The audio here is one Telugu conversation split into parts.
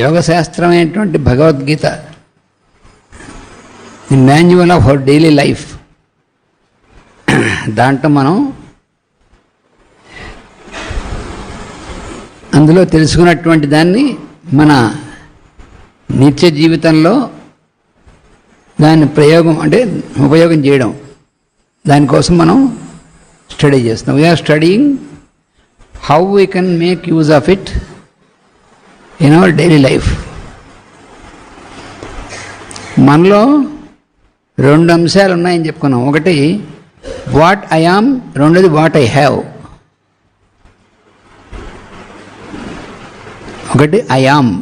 యోగశాస్త్రమైనటువంటి Bhagavad Gita, the manual of our daily life. దాంట్లో మనం అందులో తెలుసుకున్నటువంటి దాన్ని మన నిత్య జీవితంలో దాన్ని ఉపయోగం చేయడం, దానికోసం మనం స్టడీ చేస్తాం. We're studying how we can make use of it in our daily life. మనలో 2 అంశాలు ఉన్నాయని చెప్పుకున్నాం. ఒకటి వాట్ ఐ యామ్, రెండోది వాట్ ఐ హ్యావ్. ఒకటి I am,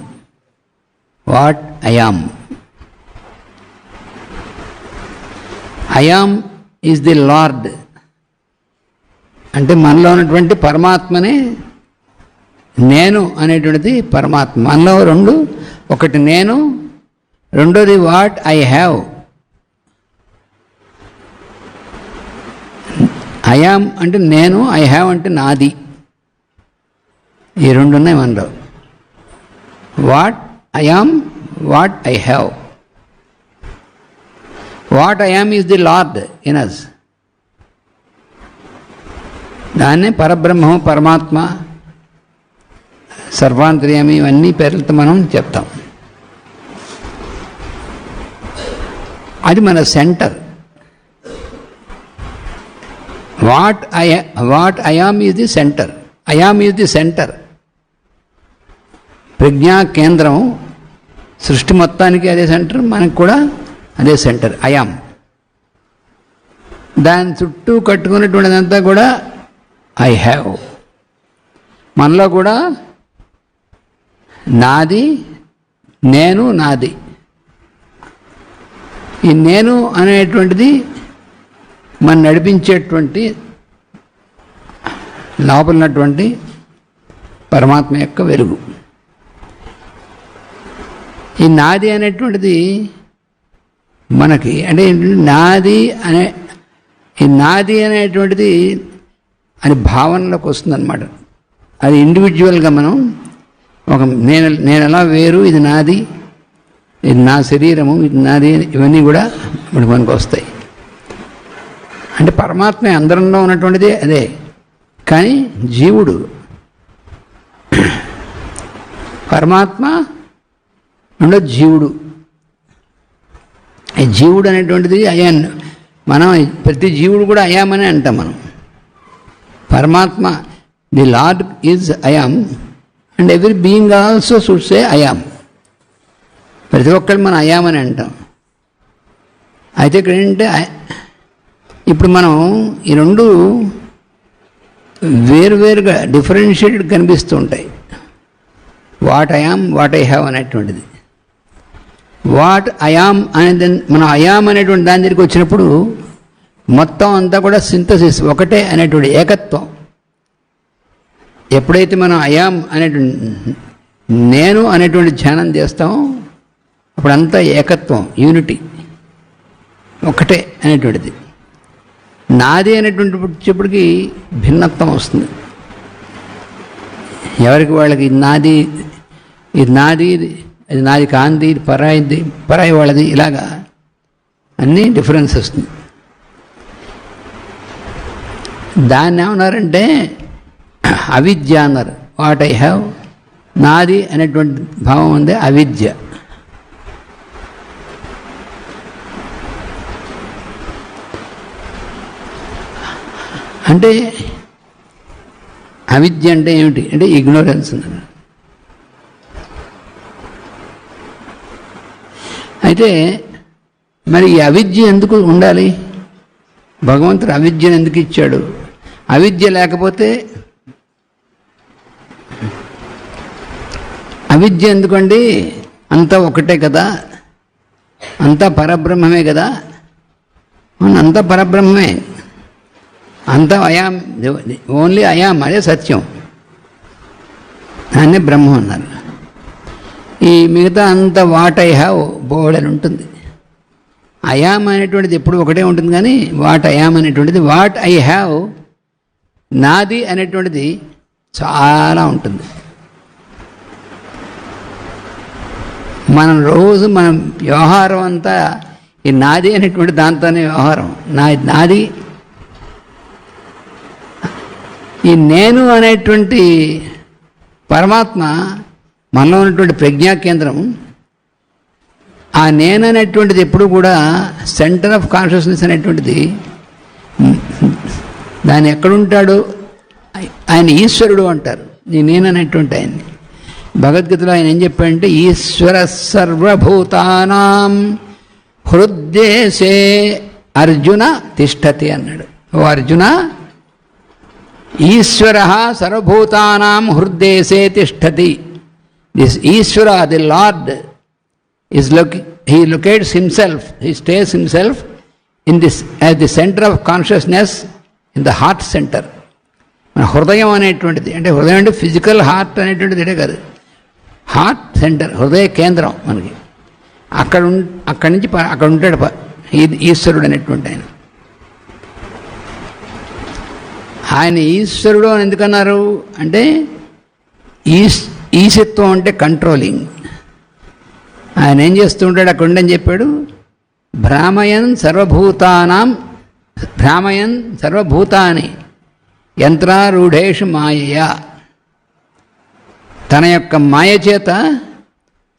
what I am. I am is the lord, అంటే మనలో ఉన్నటువంటి పరమాత్మనే నేను అనేటువంటిది పరమాత్మ. మనలో 2, ఒకటి నేను, రెండోది what I have. I am అంటే నేను, ఐ హ్యావ్ అంటే నాది. ఈ 2 ఉన్నాయి మనలో. What I am, what I have. What I am is the lord in us. దాన్నే పరబ్రహ్మం, పరమాత్మ, సర్వాంతర్యామి, ఇవన్నీ పేర్లతో మనం చెప్తాం. అది మన centre. What I am is the centre. I am is the centre. ప్రజ్ఞా కేంద్రం. సృష్టి మొత్తానికి అదే సెంటర్, మనకు కూడా అదే సెంటర్ ఐ యామ్. దాని చుట్టూ కట్టుకున్నటువంటిదంతా కూడా ఐ హ్యావ్. మనలో కూడా నాది, నేను, నాది. ఈ నేను అనేటువంటిది మనం నడిపించేటువంటి లోపల ఉన్నటువంటి పరమాత్మ యొక్క వెలుగు. ఈ నాది అనేటువంటిది మనకి అంటే నాది అనే ఈ నాది అనేటువంటిది అని భావనలోకి వస్తుందన్నమాట. అది ఇండివిజువల్గా మనం ఒక నేను ఎలా వేరు, ఇది నాది, ఇది నా శరీరము, ఇది నాది, ఇవన్నీ కూడా మనకు వస్తాయి. అంటే పరమాత్మ అందరంలో ఉన్నటువంటిది అదే. కానీ జీవుడు పరమాత్మ రెండో జీవుడు. ఈ జీవుడు అనేటువంటిది అయాన్. మనం ప్రతి జీవుడు కూడా అయామనే అంటాం మనం. పరమాత్మ the lord is I am and every being also should say I am. ప్రతి ఒక్కరు మనం అయామని అంటాం. అయితే ఇక్కడ ఏంటంటే ఇప్పుడు మనం ఈ 2 వేరువేరుగా డిఫరెన్షియేటెడ్ కనిపిస్తూ ఉంటాయి. What I am, what I have అనేటువంటిది. వాట్ ఐ యామ్ అనేది మనం అయామ్ అనేటువంటి దాని దగ్గరికి వచ్చినప్పుడు మొత్తం అంతా కూడా సింథసిస్, ఒకటే అనేటువంటి ఏకత్వం. ఎప్పుడైతే మనం అయామ్ అనేటువంటి నేను అనేటువంటి ధ్యానం చేస్తామో అప్పుడంతా ఏకత్వం, యూనిటీ, ఒకటే అనేటువంటిది. నాది అనేటువంటి వచ్చేప్పటికి భిన్నత్వం వస్తుంది. ఎవరికి వాళ్ళకి ఇది నాది, ఇది నాది, ఇది నాది కాంతి, ఇది పరాయి వాళ్ళది, ఇలాగా అన్నీ డిఫరెన్స్ వస్తుంది. దాన్ని ఏమన్నారంటే అవిద్య అన్నారు. వాట్ ఐ హ్యావ్, నాది అనేటువంటి భావం ఉంది, అవిద్య. అంటే అవిద్య అంటే ఏమిటి అంటే ఇగ్నోరెన్స్. అయితే మరి ఈ అవిద్య ఎందుకు ఉండాలి? భగవంతుడు అవిద్యను ఎందుకు ఇచ్చాడు? అవిద్య లేకపోతే అవిద్య ఎందుకండి? అంతా ఒకటే కదా, అంతా పరబ్రహ్మమే కదా. అంతా పరబ్రహ్మమే, అంతా అయాం, ఓన్లీ అయాం, అదే సత్యం, దాన్నే బ్రహ్మం అన్నారు. ఈ మిగతా అంతా వాట్ ఐ హ్యావ్ బోర్డని ఉంటుంది. అయాం అనేటువంటిది ఎప్పుడు ఒకటే ఉంటుంది, కానీ వాట్ అయాం అనేటువంటిది, వాట్ ఐ హ్యావ్, నాది అనేటువంటిది చాలా ఉంటుంది. మనం రోజు మనం వ్యవహారం అంతా ఈ నాది అనేటువంటి దాంతోనే వ్యవహారం. నాది ఈ నేను అనేటువంటి పరమాత్మ మనలో ఉన్నటువంటి ప్రజ్ఞా కేంద్రం. ఆ నేను అనేటువంటిది ఎప్పుడు కూడా సెంటర్ ఆఫ్ కాన్షియస్నెస్ అనేటువంటిది దాన్ని ఎక్కడుంటాడు, ఆయన ఈశ్వరుడు అంటారు. నేను అనేటువంటి ఆయన్ని భగవద్గీతలో ఆయన ఏం చెప్పాడంటే, ఈశ్వర సర్వభూతానాం హృద్దేశే అర్జున తిష్టతి అన్నాడు. ఓ అర్జున, ఈశ్వర సర్వభూతానాం హృద్దేశే తిష్టతి. This Ishwara, the lord, he locates himself, he stays himself in this as the center of consciousness, in the heart center. మన హృదయం అనేటువంటిది, అంటే హృదయం అంటే ఫిజికల్ హార్ట్ అనేటువంటిది ఇదే కాదు, హార్ట్ సెంటర్, హృదయ కేంద్రం మనకి. అక్కడి నుంచి అక్కడ ఉంటాడు ఈశ్వరుడు అనేటువంటి ఆయన. ఆయన ఈశ్వరుడు అని ఎందుకన్నారు అంటే, ఈశత్వం అంటే కంట్రోలింగ్. ఆయన ఏం చేస్తూ ఉంటాడు, అక్కడ ఉండని చెప్పాడు, భ్రామయన్ సర్వభూతాని యంత్రారూఢేషు మాయయ. తన యొక్క మాయ చేత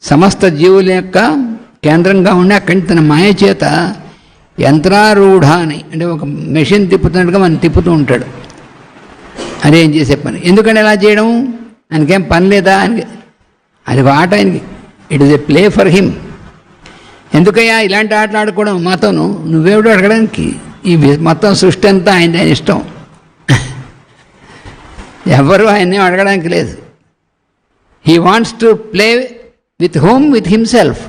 సమస్త జీవుల యొక్క కేంద్రంగా ఉండి అక్కడి తన మాయ చేత యంత్రారూఢాని అంటే ఒక మెషిన్ తిప్పుతున్నట్టుగా మనం తిప్పుతూ ఉంటాడు. అదేం చేసే పని. ఎందుకంటే ఎలా చేయడం, ఆయనకేం పని లేదా, ఆయనకి అది ఆట, ఆయనకి it is a play for him. ఎందుకయ్యా ఇలాంటి ఆటలు ఆడుకోవడం మాతోను, నువ్వేవిడో అడగడానికి, ఈ మొత్తం సృష్టి అంతా ఆయన ఇష్టం. ఎవరు ఆయన్ని అడగడానికి లేదు. He wants to play with home, with himself.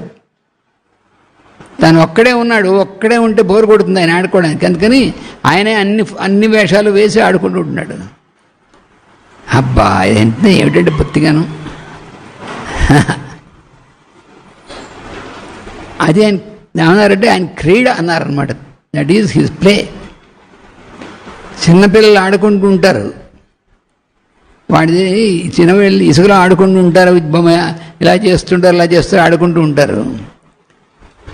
తను ఒక్కడే ఉన్నాడు, ఒక్కడే ఉంటే బోరు కొడుతుంది ఆయన ఆడుకోవడానికి. అందుకని ఆయనే అన్ని వేషాలు వేసి ఆడుకుంటూ ఉంటున్నాడు. అబ్బా ఎంత ఏమిటంటే బొత్తిగాను. అది ఆయన ఏమన్నారంటే, ఆయన క్రీడ అన్నారనమాట. That is his play. చిన్నపిల్లలు ఆడుకుంటూ ఉంటారు, వాడిది చిన్నపిల్లలు ఇసుకలో ఆడుకుంటూ ఉంటారు, బొమ్మ ఇలా చేస్తుంటారు, ఇలా చేస్తారు, ఆడుకుంటూ ఉంటారు.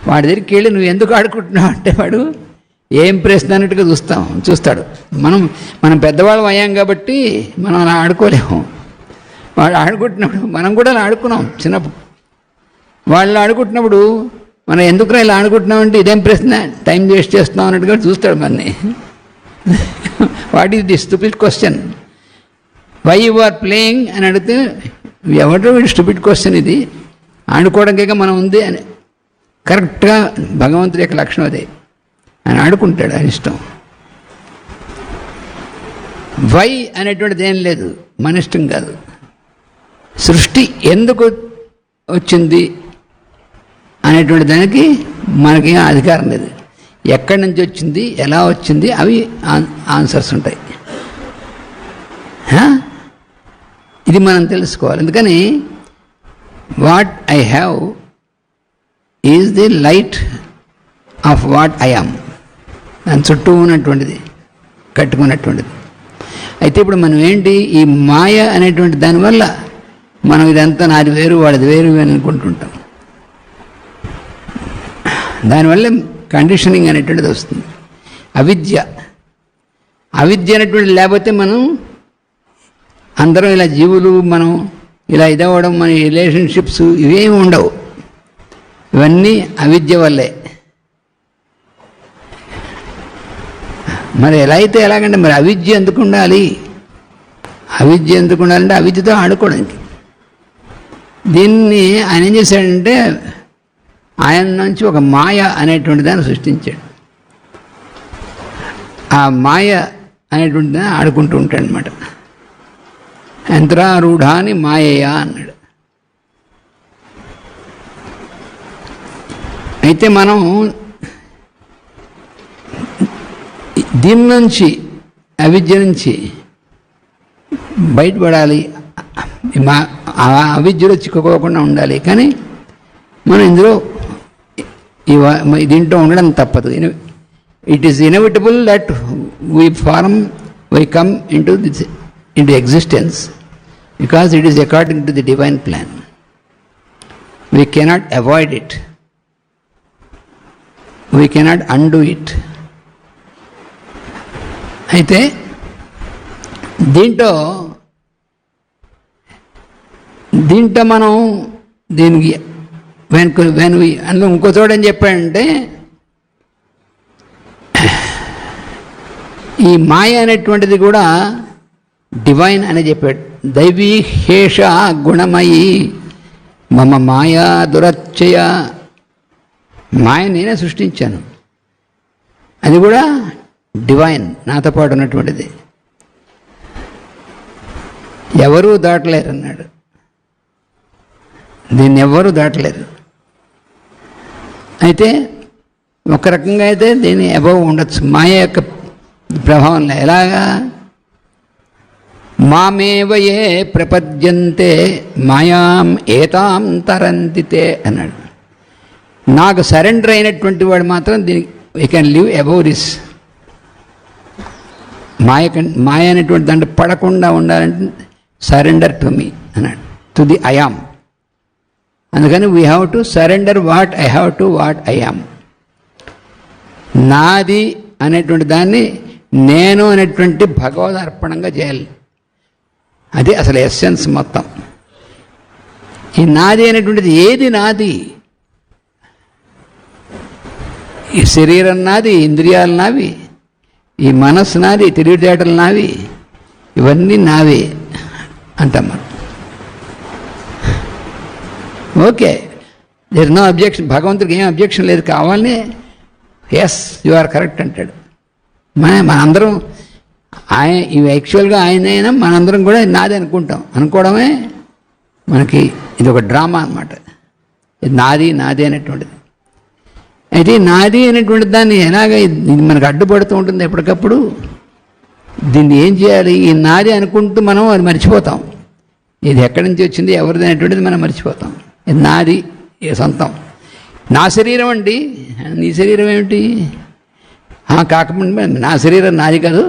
వాడి దగ్గరికి వెళ్ళి నువ్వు ఎందుకు ఆడుకుంటున్నావు అంటే వాడు ఏం ప్రశ్న అన్నట్టుగా చూస్తాడు. మనం పెద్దవాళ్ళం అయ్యాం కాబట్టి మనం అలా ఆడుకోలేము. వాడు ఆడుకుంటున్నప్పుడు మనం కూడా అలా ఆడుకున్నాం చిన్నప్పుడు. వాళ్ళు ఆడుకుంటున్నప్పుడు మనం ఎందుకు ఇలా ఆడుకుంటున్నామంటే ఇదేం ప్రశ్న, టైం వేస్ట్ చేస్తున్నాం అన్నట్టుగా చూస్తాడు మనని. What is the stupid question, why you are playing అని అడిగితే, ఎవరో వీడు స్టూపిడ్ క్వశ్చన్, ఇది ఆడుకోవడానికే మనం ఉంది అని. కరెక్ట్గా భగవంతుడి యొక్క లక్షణం అదే. ఆయన ఆడుకుంటాడు, ఆయన ఇష్టం. వై అనేటువంటిది ఏం లేదు, మన ఇష్టం కాదు. సృష్టి ఎందుకు వచ్చింది అనేటువంటి దానికి మనకేం అధికారం లేదు. ఎక్కడి నుంచి వచ్చింది, ఎలా వచ్చింది, అవి ఆన్సర్స్ ఉంటాయి. ఇది మనం తెలుసుకోవాలి. అందుకని what I have is the light of what I yam. దాని చుట్టూ ఉన్నటువంటిది, కట్టుకున్నటువంటిది. అయితే ఇప్పుడు మనం ఏంటి, ఈ మాయ అనేటువంటి దానివల్ల మనం ఇదంతా నాది వేరు వాడిది వేరు అని అనుకుంటుంటాం. దానివల్ల కండిషనింగ్ అనేటువంటిది వస్తుంది. అవిద్య అనేటువంటిది లేకపోతే మనం అందరం ఇలా జీవులు మనం ఇలా ఇదవ్వడం, మన రిలేషన్షిప్స్ ఇవేమి ఉండవు. ఇవన్నీ అవిద్య వల్లే. మరి ఎలా అయితే ఎలాగంటే, మరి అవిద్య ఎందుకు ఉండాలి? అవిద్య ఎందుకు ఉండాలంటే అవిద్యతో ఆడుకోవడానికి. దీన్ని ఆయన ఏం చేశాడంటే, ఆయన నుంచి ఒక మాయ అనేటువంటి దాన్ని సృష్టించాడు. ఆ మాయ అనేటువంటి దాన్ని ఆడుకుంటూ ఉంటాడు అనమాట. యంత్రారూఢాని మాయయ అన్నాడు. అయితే మనం దీని నుంచి, అవిద్య నుంచి బయటపడాలి, అవిద్యలో చిక్కుకోకుండా ఉండాలి. కానీ మనం ఇందులో దీంట్లో ఉండడం తప్పదు. It is inevitable that we come into existence because it is according to the divine plan. We cannot avoid it. We cannot undo it. అయితే దీంట్లో మనం దీనికి అందులో ఇంకో చోట ఏం చెప్పాడంటే, ఈ మాయ అనేటువంటిది కూడా డివైన్ అని చెప్పాడు. దైవీ హేష గుణమయి మమ మాయా దురచ్చయ. మాయ నేనే సృష్టించాను, అది కూడా డివైన్, నాతో పాటు ఉన్నటువంటిది, ఎవరూ దాటలేరు అన్నాడు. దీన్ని ఎవ్వరూ దాటలేరు. అయితే ఒక రకంగా అయితే దీన్ని అబవ్ ఉండొచ్చు మాయ యొక్క ప్రభావంలో. ఎలాగా? మామేవ ఏ ప్రపద్యంతే మాయాం ఏతాం తరంతితే అన్నాడు. నాకు సరెండర్ అయినటువంటి వాడు మాత్రం దీనికి we can live above this. మాయ అనేటువంటి దాంట్లో పడకుండా ఉండాలంటే సరెండర్ టు మీ అన్నాడు, టు ది ఐ యామ్. అందుకని we have to surrender what I have to what I am. నాది అనేటువంటి దాన్ని నేను అనేటువంటి భగవద్ అర్పణంగా చేయాలి. అది అసలు ఎస్సెన్స్ మొత్తం. ఈ నాది అనేటువంటిది ఏది నాది? ఈ శరీరం నాది, ఇంద్రియాలు నావి, ఈ మనస్సు నాది, తెలివితేటలు నావి, ఇవన్నీ నావే అంటాం మనం. Okay, there is no objection. భగవంతుడికి ఏం అబ్జెక్షన్ లేదు, కావాలని ఎస్ యు ఆర్ కరెక్ట్ అంటాడు. మనందరం ఇవి యాక్చువల్గా ఆయనైనా మనందరం కూడా నాది అనుకోవడమే మనకి ఇది ఒక డ్రామా అన్నమాట. ఇది నాది అనేటువంటిది. అయితే నాది అనేటువంటి దాన్ని ఎలాగ ఇది మనకు అడ్డుపడుతూ ఉంటుంది ఎప్పటికప్పుడు. దీన్ని ఏం చేయాలి? ఈ నాది అనుకుంటూ మనం అది మర్చిపోతాం. ఇది ఎక్కడి నుంచి వచ్చింది, ఎవరిది అనేటువంటిది మనం మర్చిపోతాం. ఇది నాది, సొంతం. నా శరీరం అండి, నీ శరీరం ఏమిటి? కాకపోతే నా శరీరం నాది కాదు.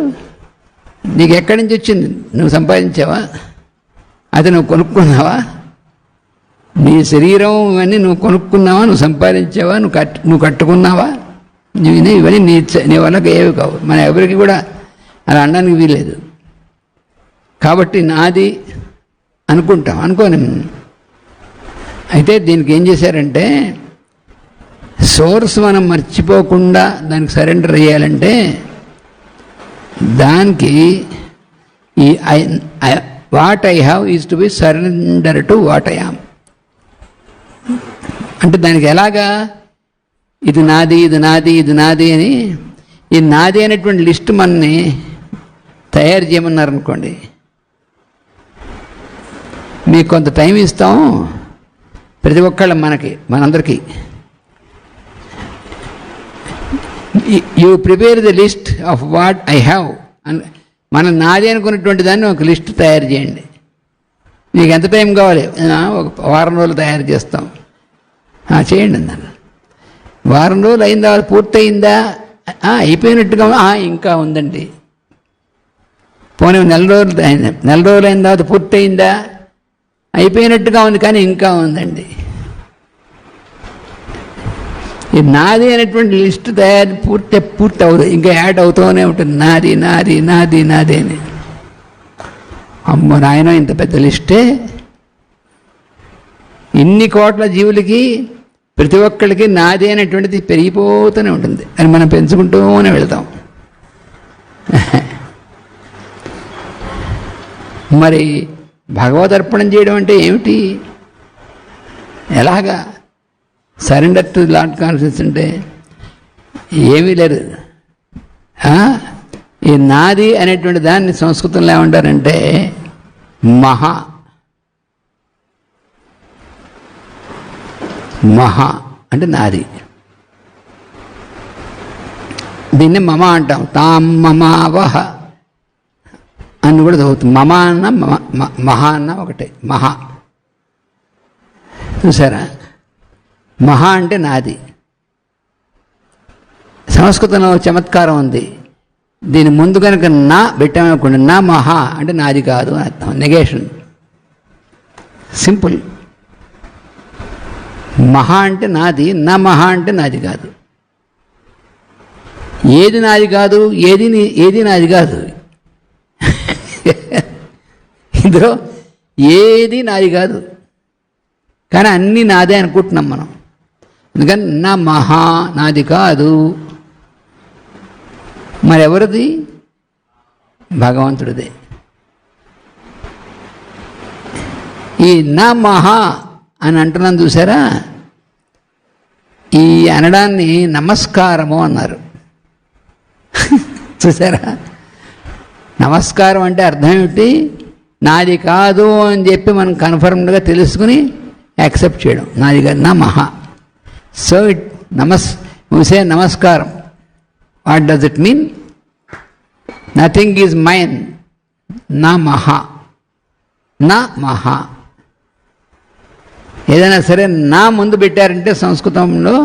నీకు ఎక్కడి నుంచి వచ్చింది? నువ్వు సంపాదించావా? అది నువ్వు కొనుక్కున్నావా? నీ శరీరం ఇవన్నీ నువ్వు కొనుక్కున్నావా? నువ్వు సంపాదించావా? నువ్వు కట్టుకున్నావా? ఇవన్నీ నీ వల్ల ఏవి కావు. మన ఎవరికి కూడా అలా అనడానికి వీలేదు. కాబట్టి నాది అనుకుంటాం, అనుకోని. అయితే దీనికి ఏం చేశారంటే, సోర్స్ మనం మర్చిపోకుండా దానికి సరెండర్ అయ్యాలంటే దానికి ఈ what I have is to be surrender to what I yam. అంటే దానికి ఎలాగా? ఇది నాది, ఇది నాది, ఇది నాది అని ఈ నాది అనేటువంటి లిస్ట్ మనని తయారు చేయమన్నారనుకోండి, మీకు కొంత టైం ఇస్తాం. ప్రతి ఒక్కళ్ళ మనందరికీ you prepare the list of what I have అని మనం నాది అనుకున్నటువంటి దాన్ని ఒక లిస్ట్ తయారు చేయండి. మీకు ఎంత టైం కావాలి? ఒక వారం రోజులు తయారు చేస్తాం. చేయండి అన్నాను. వారం రోజులు అయిన తర్వాత పూర్తయిందా? అయిపోయినట్టుగా ఇంకా ఉందండి. పోనీ నెల రోజులు అయిన తర్వాత పూర్తయిందా? అయిపోయినట్టుగా ఉంది కానీ ఇంకా ఉందండి. ఈ నాది అనేటువంటి లిస్ట్ పూర్తి అవుతుంది, ఇంకా యాడ్ అవుతూనే ఉంటుంది. నాది నాది నాది నాది అని. అమ్మో నాయన, ఇంత పెద్ద లిస్టే. ఇన్ని కోట్ల జీవులకి ప్రతి ఒక్కళ్ళకి నాది అనేటువంటిది పెరిగిపోతూనే ఉంటుంది. అని మనం పెంచుకుంటూనే వెళ్తాం. మరి భగవదర్పణం చేయడం అంటే ఏమిటి? ఎలాగా? సరెండర్ టు లార్డ్ కాన్షియస్ అంటే ఏమీ లేదు. ఈ నాది అనేటువంటి దాన్ని సంస్కృతంలో ఏమంటారంటే మహా అంటే నాది. దీన్ని మమ అంటాం. తాం మమావహ అని కూడా చదువుతుంది. మమ అన్న మహా అన్న ఒకటే. మహా చూసారా? మహా అంటే నాది. సంస్కృతంలో చమత్కారం ఉంది. దీని ముందు కనుక నా పెట్టామనుకోండి, నా మహా అంటే నాది కాదు అని అర్థం. నెగేషన్. సింపుల్. మహా అంటే నాది, నా మహా అంటే నాది కాదు. ఏది నాది కాదు, ఏది నాది కాదు. ఇందులో ఏది నాది కాదు, కానీ అన్నీ నాదే అనుకుంటున్నాం మనం. అందుకని నా మహా నాది కాదు. మరెవరిది? భగవంతుడిదే. ఈ నా మహా అని అంటున్నాను చూసారా, ఈ అనడాన్ని నమస్కారము అన్నారు. చూసారా, నమస్కారం అంటే అర్థం ఏమిటి? నాది కాదు అని చెప్పి మనం కన్ఫర్మ్డ్గా తెలుసుకుని యాక్సెప్ట్ చేయడం. నాది కాదు, నా మహా. సో ఇట్ సే నమస్కారం. What does it mean? Nothing is mine. నా మహా, నా మహా. ఏదైనా సరే నా ముందు పెట్టారంటే సంస్కృతంలో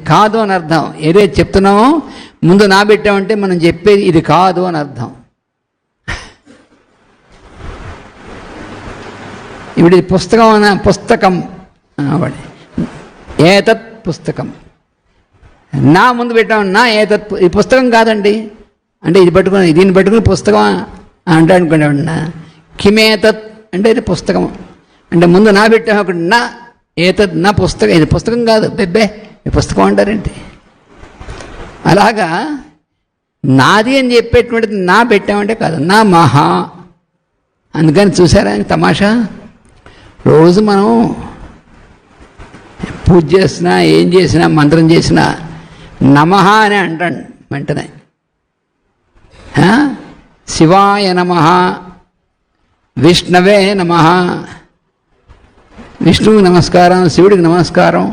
కాదు అని అర్థం. ఏదైతే చెప్తున్నామో ముందు నా పెట్టామంటే మనం చెప్పేది ఇది కాదు అని అర్థం. ఇప్పుడు ఇది పుస్తకం అనబడి ఏతత్ పుస్తకం. నా ముందు పెట్టాము, నా ఏతత్, ఇది పుస్తకం కాదండి అంటే దీన్ని పట్టుకుని పుస్తకం అంటే అనుకునేవాడినా. కిమేతత్ అంటే ఇది పుస్తకం అంటే ముందు నా పెట్టాము, అక్కడ నా ఏతత్, నా పుస్తకం, ఇది పుస్తకం కాదు, బెబ్బే ఈ పుస్తకం అంటారేంటి? అలాగా నాది అని చెప్పేటువంటిది నా పెట్టామంటే కాదు, నా మహా. అందుకని చూసారా తమాషా, రోజు మనం పూజ చేసినా ఏం చేసినా మంత్రం చేసినా నమః అని అంటాడు వెంటనే. శివాయ నమః, విష్ణవే నమః, విష్ణువుకి నమస్కారం, శివుడికి నమస్కారం,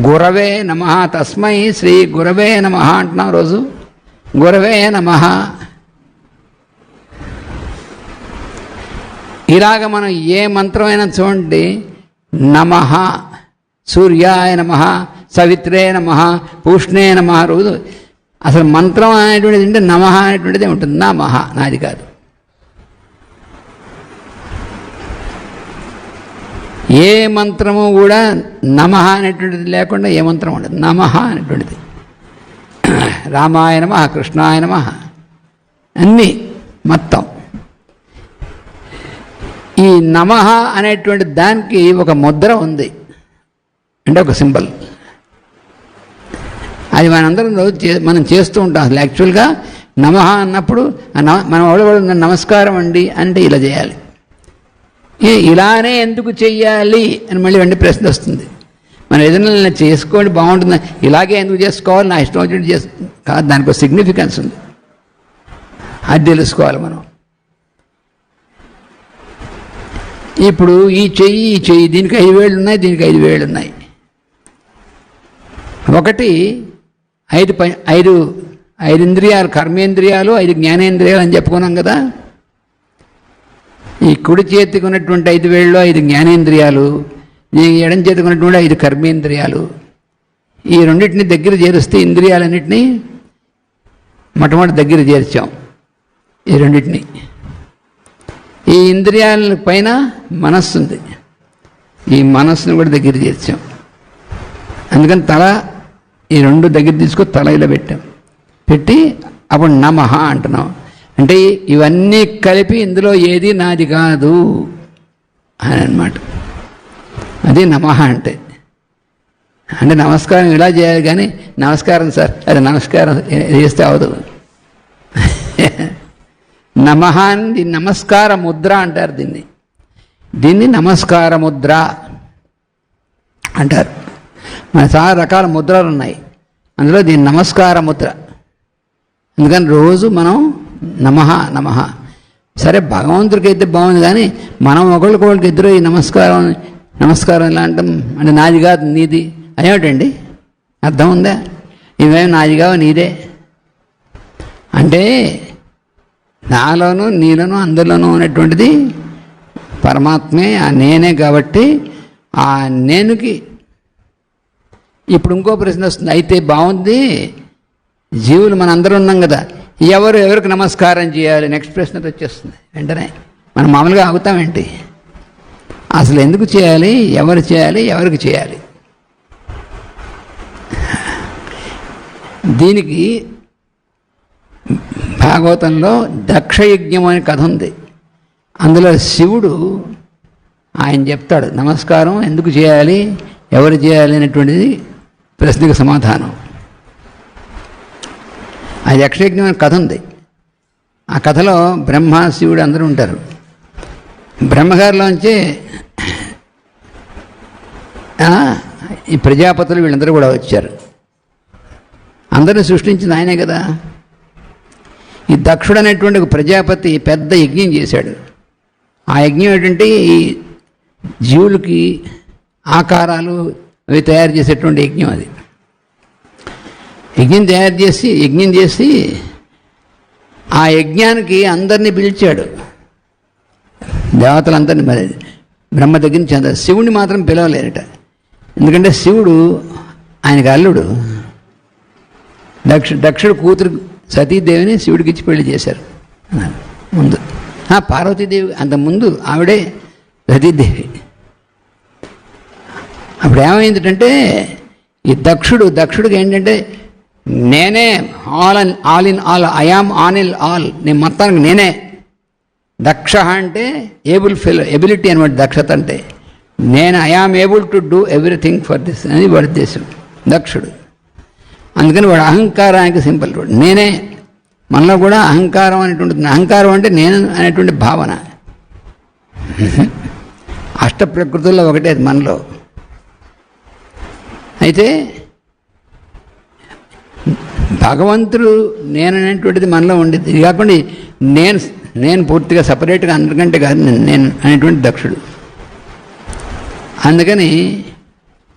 గురవే నమః, తస్మై శ్రీ గురవే నమః అంటున్నాం రోజు. గురవే నమః. ఇలాగ మనం ఏ మంత్రమైనా చూడండి, నమః, సూర్యాయ నమః, సవిత్రే నమః, పూష్ణే నమః. రోజు అసలు మంత్రం అనేటువంటిది అంటే నమః అనేటువంటిదే ఉంటుంది. నమః నాది కాదు. ఏ మంత్రము కూడా నమః అనేటువంటిది లేకుండా ఏ మంత్రం ఉండదు. నమః అనేటువంటిది. రామాయ నమః, కృష్ణాయ నమః, అన్నీ మొత్తం. ఈ నమః అనేటువంటి దానికి ఒక ముద్ర ఉంది, అంటే ఒక సింబల్. అది మనందరం మనం చేస్తూ ఉంటాం. అసలు యాక్చువల్గా నమః అన్నప్పుడు మనం ఎవడెవడు నమస్కారం అండి అంటే ఇలా చేయాలి. ఇలానే ఎందుకు చెయ్యాలి అని మళ్ళీ వెంటనే ప్రశ్న వస్తుంది. మనం ఏదైనా చేసుకోండి బాగుంటుంది, ఇలాగే ఎందుకు చేసుకోవాలి, నా ఇష్టం వచ్చినట్టు కాదు, దానికి ఒక సిగ్నిఫికెన్స్ ఉంది. అది తెలుసుకోవాలి మనం. ఇప్పుడు ఈ చెయ్యి దీనికి 5 వేళ్ళు ఉన్నాయి, దీనికి 5 వేళ్ళు ఉన్నాయి. ఒకటి 5 ఇంద్రియాలు, కర్మేంద్రియాలు, 5 జ్ఞానేంద్రియాలు అని చెప్పుకున్నాం కదా. ఈ కుడి చేతికి ఉన్నటువంటి 5 వేళ్ళు 5 జ్ఞానేంద్రియాలు, ఈ ఎడం చేతికి ఉన్నటువంటి 5 కర్మేంద్రియాలు. ఈ రెండింటిని దగ్గర చేరిస్తే ఇంద్రియాలన్నింటినీ మొట్టమొదటి దగ్గర చేర్చాం. ఈ రెండింటిని, ఈ ఇంద్రియాల పైన మనస్సు ఉంది, ఈ మనస్సును కూడా దగ్గర చేర్చాం. అందుకని తల ఈ 2 దగ్గర తీసుకొని తల ఇలా పెట్టాం. పెట్టి అప్పుడు నమః అంటున్నాం. అంటే ఇవన్నీ కలిపి ఇందులో ఏది నాది కాదు అని అన్నమాట. అది నమః అంటే. అంటే నమస్కారం ఇలా చేయాలి, కానీ నమస్కారం సార్ అది నమస్కారం చేస్తే అవదు. నమః అని నమస్కార ముద్ర అంటారు. దీన్ని నమస్కార ముద్ర అంటారు. మన చాలా రకాల ముద్రలు ఉన్నాయి, అందులో దీని నమస్కార ముద్ర. అందుకని రోజు మనం నమః నమః. సరే భగవంతుడికి అయితే బాగుంది, కానీ మనం ఒకళ్ళకి ఇద్దరు ఈ నమస్కారం ఇలా అంటాం అంటే నాది కాదు నీది. అదేమిటండి అర్థం ఉందా? ఇవేం నాది కావు నీదే అంటే నాలోనూ నీలోనూ అందరిలోనూ ఉన్నటువంటిది పరమాత్మే, ఆ నేనే. కాబట్టి ఆ నేనుకి ఇప్పుడు ఇంకో ప్రశ్న వస్తుంది. అయితే బాగుంది, జీవులు మన అందరూ ఉన్నాం కదా, ఎవరికి నమస్కారం చేయాలి? నెక్స్ట్ ప్రశ్న వచ్చేస్తుంది వెంటనే. మనం మామూలుగా ఆగుతామేంటి? అసలు ఎందుకు చేయాలి, ఎవరు చేయాలి, ఎవరికి చేయాలి? దీనికి భాగవతంలో దక్షయజ్ఞం అనే కథ ఉంది. అందులో శివుడు ఆయన చెప్తాడు నమస్కారం ఎందుకు చేయాలి, ఎవరు చేయాలి అనేటువంటిది ప్రశ్నకు సమాధానం. ఆ దక్షయజ్ఞం అనే కథ ఉంది. ఆ కథలో బ్రహ్మ శివుడు అందరూ ఉంటారు. బ్రహ్మగారిలోంచి ఈ ప్రజాపతులు వీళ్ళందరూ కూడా వచ్చారు. అందరిని సృష్టించింది ఆయనే కదా. ఈ దక్షుడు అనేటువంటి ఒక ప్రజాపతి పెద్ద యజ్ఞం చేశాడు. ఆ యజ్ఞం ఏంటంటే ఈ జీవులకి ఆకారాలు అవి తయారు చేసేటువంటి యజ్ఞం. అది యజ్ఞం చేసి ఆ యజ్ఞానికి అందరినీ పిలిచాడు, దేవతలందరినీ. మరి బ్రహ్మ దగ్గర నుంచి అందరు, శివుడిని మాత్రం పిలవలేరట. ఎందుకంటే శివుడు ఆయనకు అల్లుడు. దక్షుడు కూతురు సతీదేవిని శివుడికి ఇచ్చి పెళ్లి చేశారు ముందు. పార్వతీదేవి అంతకుముందు ఆవిడే సతీదేవి. అప్పుడు ఏమైందంటే ఈ దక్షుడికి ఏంటంటే నేనే all in all, I am on in all, నేను మొత్తానికి నేనే. దక్ష అంటే ఎబిలిటీ అనమాట. దక్షత అంటే నేను I am able to do everything for this అని వాడి ఉద్దేశం దక్షుడు. అందుకని వాడు అహంకారానికి సింపుల్. నేనే. మనలో కూడా అహంకారం అనేటువంటి, అహంకారం అంటే నేను అనేటువంటి భావన అష్ట ప్రకృతుల్లో ఒకటే మనలో. అయితే భగవంతుడు నేను అనేటువంటిది మనలో ఉండేది. ఇది కాకుండా నేను పూర్తిగా సపరేట్గా అందరికంటే కాదు నేను అనేటువంటి దక్షుడు. అందుకని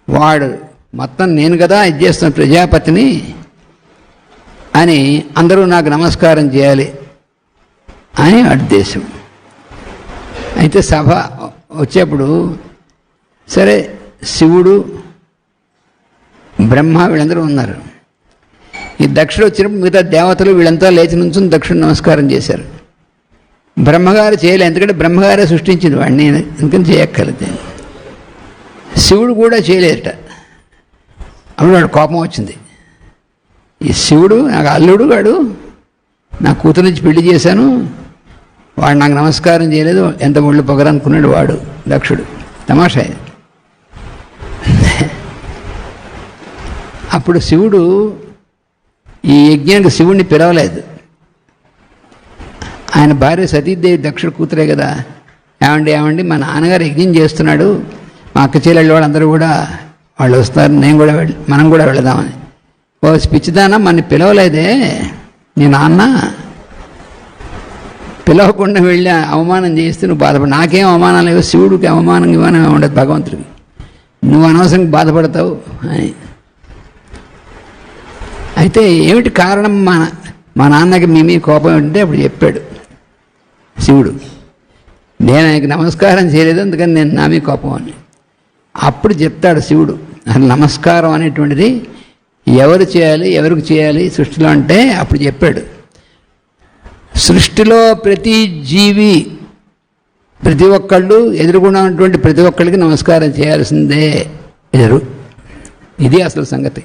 వాడు మొత్తం నేను కదా ఇది చేస్తున్న ప్రజాపతిని అని అందరూ నాకు నమస్కారం చేయాలి అని ఉద్దేశం. అయితే సభ వచ్చేప్పుడు సరే శివుడు బ్రహ్మ వీళ్ళందరూ ఉన్నారు. ఈ దక్షుడు వచ్చినప్పుడు మిగతా దేవతలు వీళ్ళంతా లేచి నుంచుని దక్షుడు నమస్కారం చేశారు. బ్రహ్మగారు చేయలే, ఎందుకంటే బ్రహ్మగారే సృష్టించింది వాడిని, ఎందుకని చేయక్కర్లేదు. శివుడు కూడా చేయలేదట. అప్పుడు వాడు కోపం వచ్చింది. ఈ శివుడు నాకు అల్లుడు, వాడు నా కూతురు నుంచి పెళ్లి చేశాను, వాడు నాకు నమస్కారం చేయలేదు, ఎంత ఒళ్ళు పొగరనుకున్నాడు వాడు దక్షుడు. తమాషా. అప్పుడు శివుడు ఈ యజ్ఞానికి శివుడిని పిలవలేదు. ఆయన భార్య సతీదేవి దక్షుడు కూతురే కదా. ఏమండి మా నాన్నగారు యజ్ఞం చేస్తున్నాడు, మా అక్క చెల్లెళ్ళు వాళ్ళందరూ కూడా వాళ్ళు వస్తారు, మనం కూడా వెళదామని. ఓ పిచ్చిదానా మన పిలవలేదే నీ నాన్న, పిలవకుండా వెళ్ళి అవమానం చేస్తే నువ్వు బాధపడు. నాకేం అవమానం లేవు, శివుడికి అవమానం ఇవ్వనం ఉండదు, భగవంతుడికి. నువ్వు అనవసరంగా బాధపడతావు అని. అయితే ఏమిటి కారణం మా నాన్నకి మీ కోపం ఏంటంటే అప్పుడు చెప్పాడు శివుడు, నేను ఆయనకి నమస్కారం చేయలేదు అందుకని నేను నా మీ కోపం అని. అప్పుడు చెప్తాడు శివుడు, అసలు నమస్కారం అనేటువంటిది ఎవరు చేయాలి, ఎవరికి చేయాలి సృష్టిలో అంటే అప్పుడు చెప్పాడు. సృష్టిలో ప్రతి జీవి, ప్రతి ఒక్కళ్ళు ఎదురుగుండా ఉన్నటువంటి ప్రతి ఒక్కళ్ళకి నమస్కారం చేయాల్సిందే ఇది అసలు సంగతి.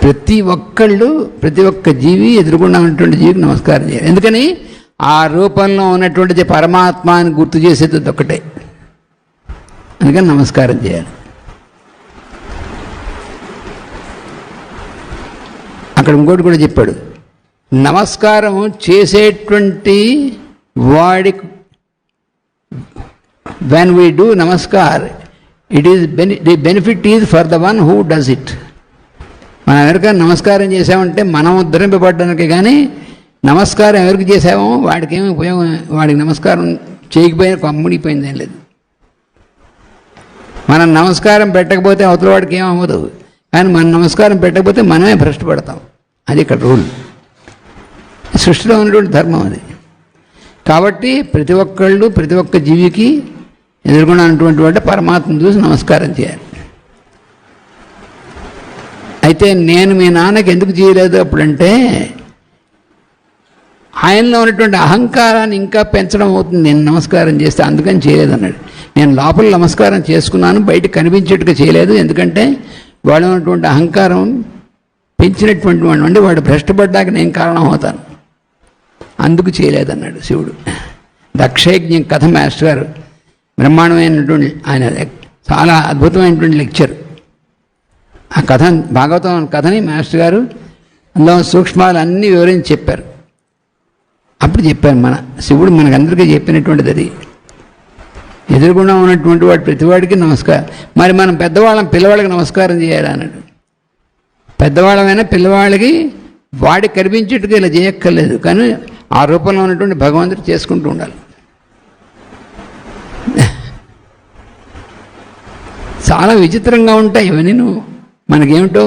ప్రతి ఒక్క జీవి ఎదురుగుండా ఉన్నటువంటి జీవికి నమస్కారం చేయాలి. ఎందుకని ఆ రూపంలో ఉన్నటువంటిది పరమాత్మ అని గుర్తు చేసేది ఒక్కటే, అందుకని నమస్కారం చేయాలి. అక్కడ ఇంకోటి కూడా చెప్పాడు, నమస్కారం చేసేటువంటి వాడి when we do namaskar it is the benefit is for the one who does it. మనం ఎవరికైనా నమస్కారం చేసామంటే మనం ఉద్ధరింపబడ్డానికి, కానీ నమస్కారం ఎవరికి చేసామో వాడికి ఏమి ఉపయోగం, వాడికి నమస్కారం చేయకపోయినా కమ్ముడిపోయింది ఏం లేదు. మనం నమస్కారం పెట్టకపోతే అవతల వాడికి ఏం అవ్వదు, కానీ మనం నమస్కారం పెట్టకపోతే మనమే భ్రష్టపడతాం. అది ఇక్కడ రూల్, సృష్టిలో ఉన్నటువంటి ధర్మం అది. కాబట్టి ప్రతి ఒక్క జీవికి ఎదుర్కొన్న ఉన్నటువంటి వాడు పరమాత్మను చూసి నమస్కారం చేయాలి. అయితే నేను మీ నాన్నకి ఎందుకు చేయలేదు అప్పుడంటే, ఆయనలో ఉన్నటువంటి అహంకారాన్ని ఇంకా పెంచడం అవుతుంది నేను నమస్కారం చేస్తే, అందుకని చేయలేదన్నాడు. నేను లోపల నమస్కారం చేసుకున్నాను, బయటకు కనిపించేట్టుగా చేయలేదు, ఎందుకంటే వాడు ఉన్నటువంటి అహంకారం పెంచినటువంటి వాడు, అంటే వాడు భ్రష్టపడ్డాక నేను కారణం అవుతాను, అందుకు చేయలేదన్నాడు శివుడు. దక్షయజ్ఞం కథ మాస్టర్ గారు బ్రహ్మాండమైనటువంటి ఆయన చాలా అద్భుతమైనటువంటి లెక్చర్. ఆ కథ భాగవతం కథని మాస్టర్ గారు అందులో సూక్ష్మాలు అన్నీ వివరించి చెప్పారు. అప్పుడు చెప్పాను, మన శివుడు మనకందరికీ చెప్పినటువంటిది అది. ఎదురుగుండా ఉన్నటువంటి వాడు ప్రతివాడికి నమస్కారం. మరి మనం పెద్దవాళ్ళం పిల్లవాళ్ళకి నమస్కారం చేయాలి అన్నాడు. పెద్దవాళ్ళమైనా పిల్లవాళ్ళకి వాడికి కనిపించేట్టుగా ఇలా చేయక్కర్లేదు, కానీ ఆ రూపంలో ఉన్నటువంటి భగవంతుడు చేసుకుంటూ ఉండాలి. చాలా విచిత్రంగా ఉంటాయి ఇవన్నీ. మనకేమిటో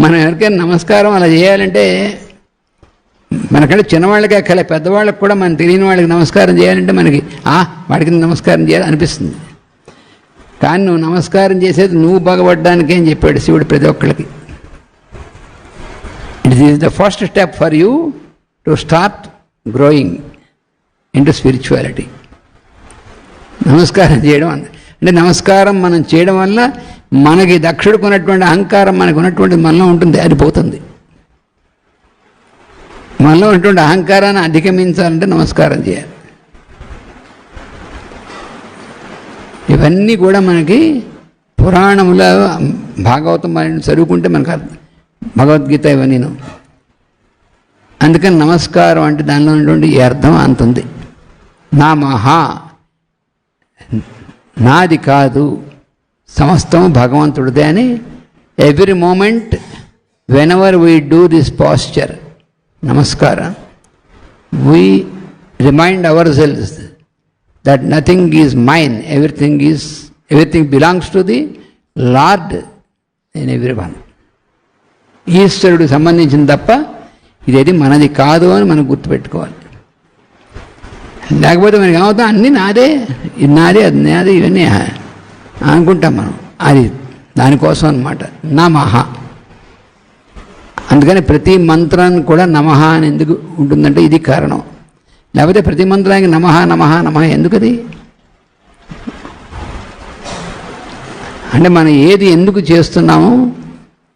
మనం ఎవరికైనా నమస్కారం అలా చేయాలంటే మనకంటే చిన్నవాళ్ళకి అక్కలే, పెద్దవాళ్ళకి కూడా మనం తెలియని వాళ్ళకి నమస్కారం చేయాలంటే మనకి వాడికి నమస్కారం చేయాలి అనిపిస్తుంది. కానీ నువ్వు నమస్కారం చేసేది నువ్వు బాగుపడడానికే అని చెప్పాడు శివుడు ప్రతి ఒక్కళ్ళకి. It is the first step for you to start growing in to spirituality. నమస్కారం చేయడం అంటే నమస్కారం మనం చేయడం వల్ల మనకి దక్షుడుకున్నటువంటి అహంకారం మనకు ఉన్నటువంటి మనలో ఉంటుంది, అది పోతుంది. మనలో ఉన్నటువంటి అహంకారాన్ని అధిగమించాలంటే నమస్కారం చేయాలి. ఇవన్నీ కూడా మనకి పురాణముల భాగవతం మనం చదువుకుంటే మనకు అర్థం, భగవద్గీత ఇవన్నీ. అందుకని నమస్కారం అంటే దానిలో ఉన్నటువంటి ఈ అర్థం అంత ఉంది. నమః, నాది కాదు, సమస్తం భగవంతుడిదే అని every moment whenever we do this posture నమస్కారం, we remind ourselves that nothing is mine, everything belongs to the Lord in everyone. ఈశ్వరుడికి సంబంధించింది తప్ప ఇదేది మనది కాదు అని మనం గుర్తుపెట్టుకోవాలి. లేకపోతే మనకి ఏమవుతాం, అన్నీ నాదే, ఇది నాదే, అది నాదే, ఇవన్నీ అనుకుంటాం మనం. అది దానికోసం అన్నమాట నమః. అందుకని ప్రతి మంత్రాన్ని కూడా నమః అని ఎందుకు ఉంటుందంటే ఇది కారణం. లేకపోతే ప్రతి మంత్రానికి నమః నమః నమః ఎందుకది? అంటే మనం ఏది ఎందుకు చేస్తున్నామో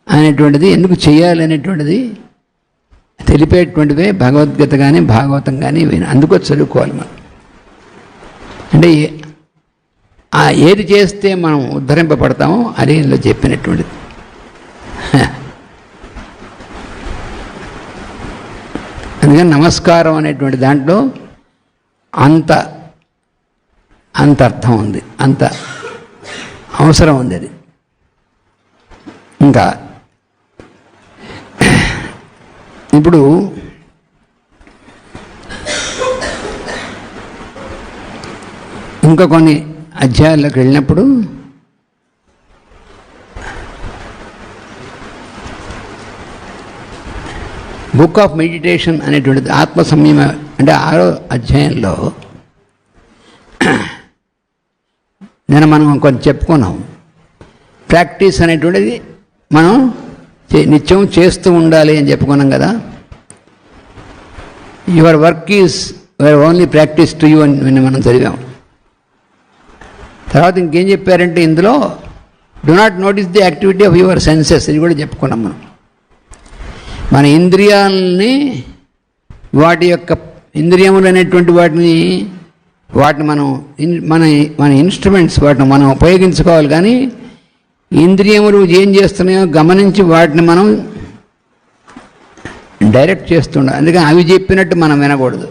అనేటువంటిది, ఎందుకు చేయాలి అనేటువంటిది తెలిపేటువంటివే భగవద్గీత కానీ భాగవతం కానీ అందుకో చదువుకోవాలి మనం. అంటే ఏది చేస్తే మనం ఉద్ధరింపబడతామో అది ఇందులో చెప్పినటువంటిది. అందుకని నమస్కారం అనేటువంటి దాంట్లో అంత అర్థం ఉంది, అంత అవసరం ఉంది అది. ఇంకా ఇప్పుడు ఇంకా కొన్ని అధ్యాయాల్లోకి వెళ్ళినప్పుడు బుక్ ఆఫ్ మెడిటేషన్ అనేటువంటిది ఆత్మ సంయమ అంటే 6వ అధ్యాయంలో మనం కొంచెం చెప్పుకున్నాం. ప్రాక్టీస్ అనేటువంటిది మనం నిత్యం చేస్తూ ఉండాలి అని చెప్పుకున్నాం కదా. Your work is your only practice to you అని మనం చదివాం. తర్వాత ఇంకేం చెప్పారంటే ఇందులో do not notice the activity of your senses, ఇది కూడా చెప్పుకున్నాం మనం. మన ఇంద్రియాలని, వాటి యొక్క ఇంద్రియములు అనేటువంటి వాటిని మనం మన ఇన్స్ట్రుమెంట్స్, వాటిని మనం ఉపయోగించుకోవాలి. కానీ ఇంద్రియములు ఏం చేస్తున్నాయో గమనించి వాటిని మనం డైరెక్ట్ చేస్తుండాలి. అందుకని అవి చెప్పినట్టు మనం వినకూడదు,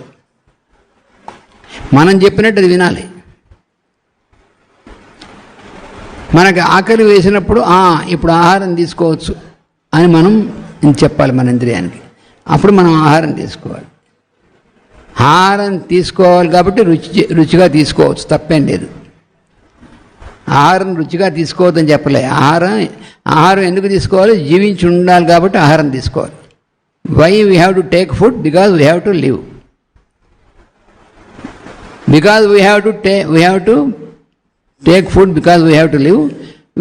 మనం చెప్పినట్టు అది వినాలి. మనకి ఆకలి వేసినప్పుడు ఇప్పుడు ఆహారం తీసుకోవచ్చు అని మనం చెప్పాలి మన ఇంద్రియానికి. అప్పుడు మనం ఆహారం తీసుకోవాలి. ఆహారం తీసుకోవాలి కాబట్టి రుచిగా తీసుకోవచ్చు, తప్పేం లేదు. ఆహారం రుచిగా తీసుకోవద్దని చెప్పలే. ఆహారం ఎందుకు తీసుకోవాలి? జీవించి ఉండాలి కాబట్టి ఆహారం తీసుకోవాలి. Why we have to take food? Because we have to live. Because we have to take food, because we have to live.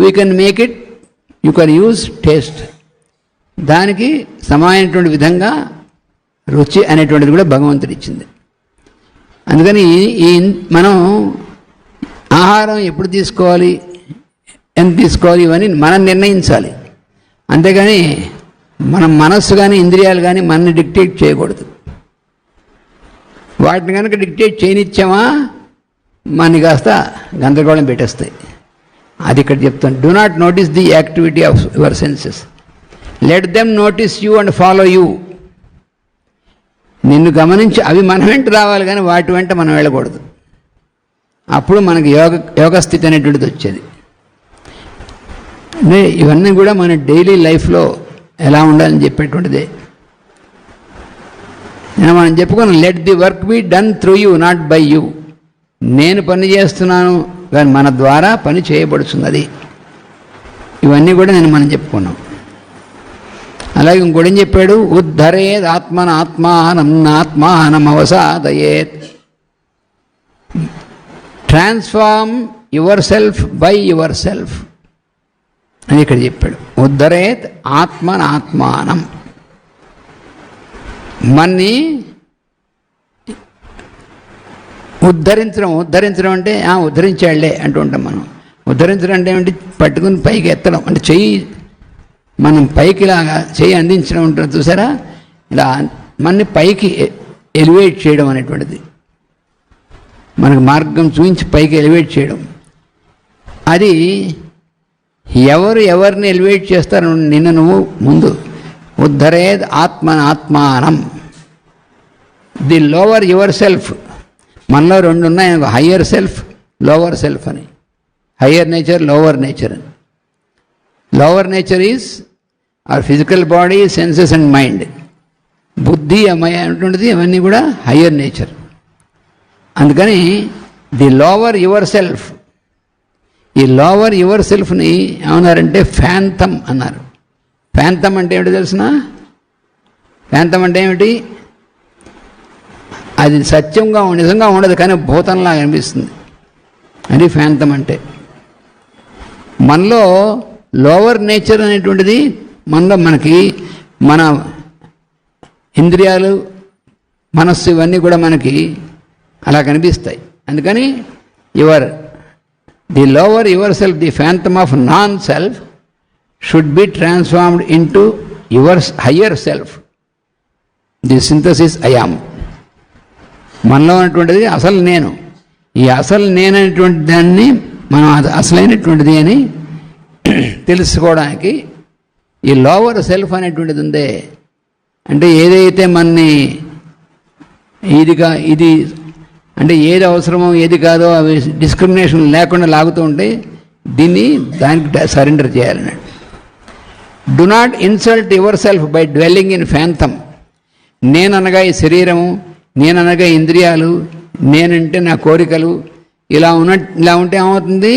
We can make it, you can use taste. దానికి సమానమైనటువంటి విధంగా రుచి అనేటువంటిది కూడా భగవంతుడు ఇచ్చింది. అందుకని ఈ మనం ఆహారం ఎప్పుడు తీసుకోవాలి, ఎంత తీసుకోవాలి, ఇవన్నీ మనం నిర్ణయించాలి. అంతేగాని మన మనస్సు కానీ ఇంద్రియాలు కానీ మనల్ని డిక్టేట్ చేయకూడదు. వాటిని కనుక డిక్టేట్ చేయనిచ్చామా మనని కాస్త గందరగోళం పెట్టేస్తాయి. అది ఇక్కడ చెప్తాను. Do not notice the activity of your senses, let them notice you and follow you. నిన్ను గమనించి అవి మన వెంట రావాలి, కానీ వాటి వెంట మనం వెళ్ళకూడదు. అప్పుడు మనకి యోగస్థితి అనేటువంటిది వచ్చేది. అంటే ఇవన్నీ కూడా మన డైలీ లైఫ్లో ఎలా ఉండాలని చెప్పేటువంటిదే. మనం చెప్పుకున్నాం, let the work be done through you not by you. నేను పని చేస్తున్నాను కానీ మన ద్వారా పని చేయబడుతున్నది. ఇవన్నీ కూడా మనం చెప్పుకున్నాం. అలాగే ఇంకోటి ఏం చెప్పాడు, ఉద్ధరేద్ ఆత్మన ఆత్మానం ఆత్మానం అవసాదయేత్. Transform yourself by yourself అని ఇక్కడ చెప్పాడు. ఉద్ధరేత్ ఆత్మన ఆత్మానం. మన్ని ఉద్ధరించడం అంటే ఉద్ధరించాళ్లే అంటూ ఉంటాం మనం. ఉద్ధరించడం అంటే ఏమిటి? పట్టుకుని పైకి ఎత్తడం, అంటే చెయ్యి మనం పైకి ఇలాగా చెయ్యి అందించడం ఉంటుంది చూసారా, ఇలా మనని పైకి ఎలివేట్ చేయడం అనేటువంటిది, మనకు మార్గం చూపించి పైకి ఎలివేట్ చేయడం. అది ఎవరిని ఎలివేట్ చేస్తారు? నిన్ను నువ్వు ముందు. ఉద్ధరేద్ ఆత్మానం. The lower your self. మనలో రెండు ఉన్నాయి, హయ్యర్ సెల్ఫ్, లోవర్ సెల్ఫ్ అని. హయ్యర్ నేచర్, లోవర్ నేచర్ అని. Lower nature is our physical body, senses and mind. బుద్ధి అనేటువంటిది అవన్నీ కూడా హయ్యర్ నేచర్. అందుకని ది లోవర్ యువర్ సెల్ఫ్, ఈ లోవర్ యువర్ సెల్ఫ్ని ఏమన్నారంటే ఫ్యాంతమ్ అన్నారు. ఫ్యాంతమ్ అంటే ఏమిటి తెలిసిన? ఫ్యాంతమ్ అంటే ఏమిటి? అది సత్యంగా నిజంగా ఉండదు కానీ భూతంలాగా అనిపిస్తుంది. అది ఫ్యాంతమ్ అంటే. మనలో లోవర్ నేచర్ అనేటువంటిది మనలో మనకి మన ఇంద్రియాలు, మనస్సు ఇవన్నీ కూడా మనకి అలా కనిపిస్తాయి. అందుకని the lower yourself, the phantom of non self should be transformed into your higher self. The synthesis I am. మనలో ఉన్నటువంటిది అసలు నేను. ఈ అసలు నేననేటువంటి దాన్ని మనం అసలైనటువంటిది అని తెలుసుకోవడానికి ఈ లోవర్ సెల్ఫ్ అనేటువంటిది ఉందే. అంటే ఏదైతే మనని ఇది అంటే ఏది అవసరమో ఏది కాదో అవి డిస్క్రిమినేషన్ లేకుండా లాగుతూ ఉంటే దీన్ని దానికి సరెండర్ చేయాలన్నాడు. Do not insult yourself by dwelling in phantom. నేననగా ఈ శరీరము, నేననగా ఇంద్రియాలు, నేనంటే నా కోరికలు, ఇలా ఉంటే ఏమవుతుంది?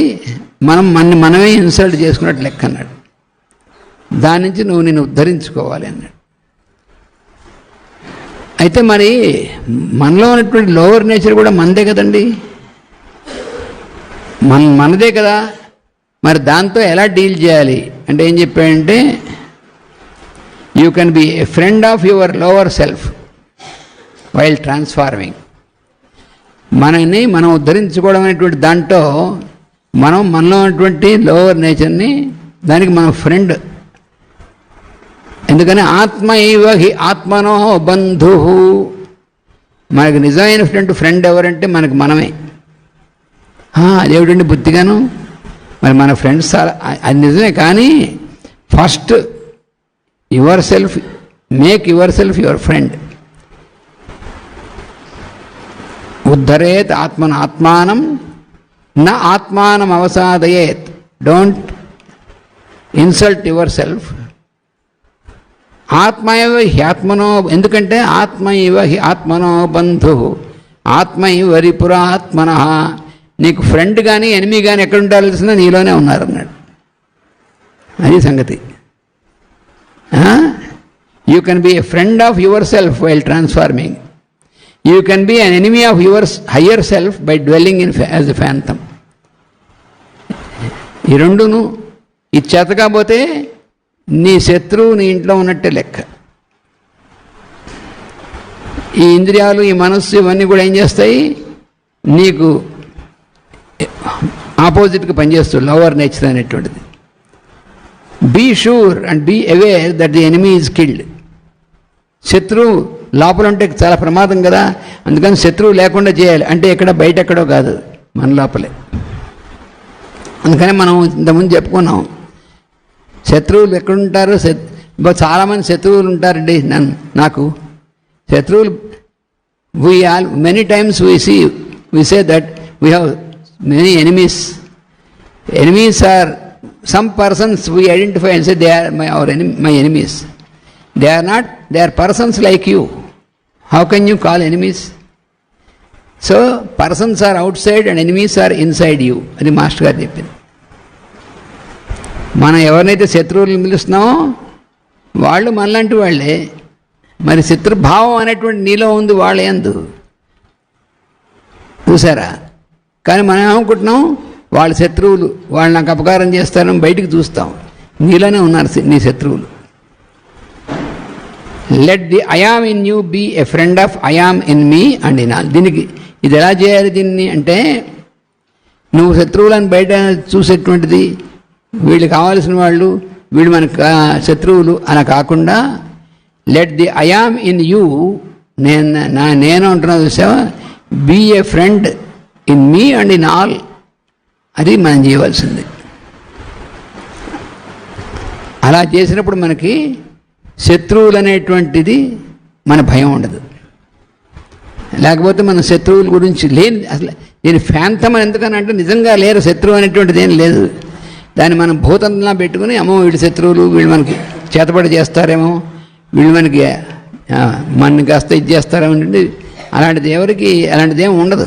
మనమే ఇన్సల్ట్ చేసుకున్నట్టు లెక్క అన్నాడు. దాని నుంచి నువ్వు నిన్ను ఉద్ధరించుకోవాలి అన్నాడు. అయితే మరి మనలో ఉన్నటువంటి లోవర్ నేచర్ కూడా మనదే కదండి, మనదే కదా. మరి దాంతో ఎలా డీల్ చేయాలి అంటే ఏం చెప్పాడంటే, you can be a friend of your lower self while transforming. మనని మనం ఉద్ధరించుకోవడం అనేటువంటి దాంట్లో మనలో ఉన్నటువంటి లోవర్ నేచర్ని దానికి మనం ఫ్రెండ్. ఎందుకని ఆత్మ ఇవ హి ఆత్మనో బంధు. మనకు నిజమైనటువంటి ఫ్రెండ్ ఎవరంటే మనకు మనమే. అదేమిటండి బుద్ధిగాను, మరి మన ఫ్రెండ్స్ అది నిజమే, కానీ first yourself, make yourself your friend. ఉద్ధరేత్ ఆత్మన ఆత్మానం నా ఆత్మానం అవసాదయేత్. Don't insult yourself. ఆత్మ ఇవ హి ఆత్మనో, ఎందుకంటే ఆత్మ ఇవ హి ఆత్మనో బంధు ఆత్మ ఇవ రిపురాత్మన. నీకు ఫ్రెండ్ కానీ ఎనిమీ కానీ ఎక్కడ ఉండాల్సిన నీలోనే ఉన్నారన్నాడు. అది సంగతి. You can be a friend of yourself while transforming. You can be an enemy of your higher self by dwelling in as a phantom. ఈ రెండును ఇది చేత కాకపోతే నీ శత్రువు నీ ఇంట్లో ఉన్నట్టే లెక్క. ఈ ఇంద్రియాలు, ఈ మనస్సు, ఇవన్నీ కూడా ఏం చేస్తాయి? నీకు ఆపోజిట్గా పనిచేస్తుంది, లవర్ నేచర్ అనేటువంటిది. Be sure and be aware that the enemy is killed. శత్రువు లోపల ఉంటే చాలా ప్రమాదం కదా, అందుకని శత్రువు లేకుండా చేయాలి. అంటే ఎక్కడ బయట ఎక్కడో కాదు, మన లోపలే. అందుకని మనం ఇంతకుముందు చెప్పుకున్నాం, శత్రువులు ఎక్కడుంటారు? చాలామంది శత్రువులు ఉంటారండి. నాకు శత్రువులు, many times we say that we have many enemies. Enemies are some persons we identify and say they are my enemies. They are not, they are persons like you. How can you call enemies? So persons are outside and enemies are inside you. అది మాస్టర్ గారు చెప్పింది. మనం ఎవరినైతే శత్రువులను పిలుస్తున్నామో వాళ్ళు మనలాంటి వాళ్ళే. మరి శత్రుభావం అనేటువంటి నీలో ఉంది వాళ్ళ యందు, చూసారా? కానీ మనం ఏమనుకుంటున్నాం, వాళ్ళ శత్రువులు, వాళ్ళు నాకు అపకారం చేస్తారని బయటికి చూస్తాం. నీలోనే ఉన్నారు నీ శత్రువులు. Let the I am in you be a friend of I am in me and in all. దీనికి ఇది ఎలా చేయాలి దీన్ని అంటే, నువ్వు శత్రువులను బయట చూసేటువంటిది, వీళ్ళు కావాల్సిన వాళ్ళు, వీళ్ళు మనకు శత్రువులు అలా కాకుండా, let the I am in you, నేను అంటున్నా చూసావా, be a friend in me and in all. అది మనం చేయవలసింది. అలా చేసినప్పుడు మనకి శత్రువులు అనేటువంటిది మన భయం ఉండదు. లేకపోతే మన శత్రువుల గురించి లేని, అసలు నేను ఫ్యాంతం ఎందుకని అంటే నిజంగా లేరు, శత్రువు అనేటువంటిది ఏం లేదు. దాన్ని మనం భూతంలా పెట్టుకుని, అమ్మో వీళ్ళు శత్రువులు, వీళ్ళు మనకి చేతబడి చేస్తారేమో, వీళ్ళు మనకి కాస్త ఇది చేస్తారేమో, అలాంటిది అలాంటిది ఏమి ఉండదు.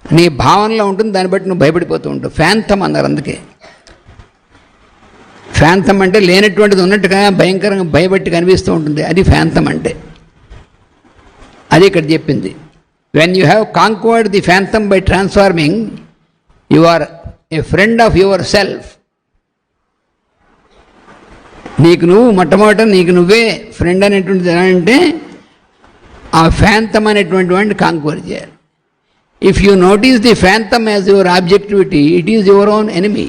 నీ భావనలో ఉంటుంది, దాన్ని బట్టి నువ్వు భయపడిపోతూ ఉంటావు. ఫ్యాంతం అన్నారు. అందుకే ఫ్యాంతం అంటే లేనటువంటిది ఉన్నట్టుగా భయంకరంగా భయపట్టి కనిపిస్తూ ఉంటుంది, అది ఫ్యాంతం అంటే. అది ఇక్కడ చెప్పింది. When you have conquered the phantom by transforming, you are a friend of yourself. నీకు నువ్వు మొట్టమొదట నీకు నువ్వే ఫ్రెండ్ అనేటువంటిది ఎలా అంటే, ఆ ఫ్యాంతం అనేటువంటి వాడిని కాంక్వర్ చేయాలి. If you notice the phantom as your objectivity, it is your own enemy.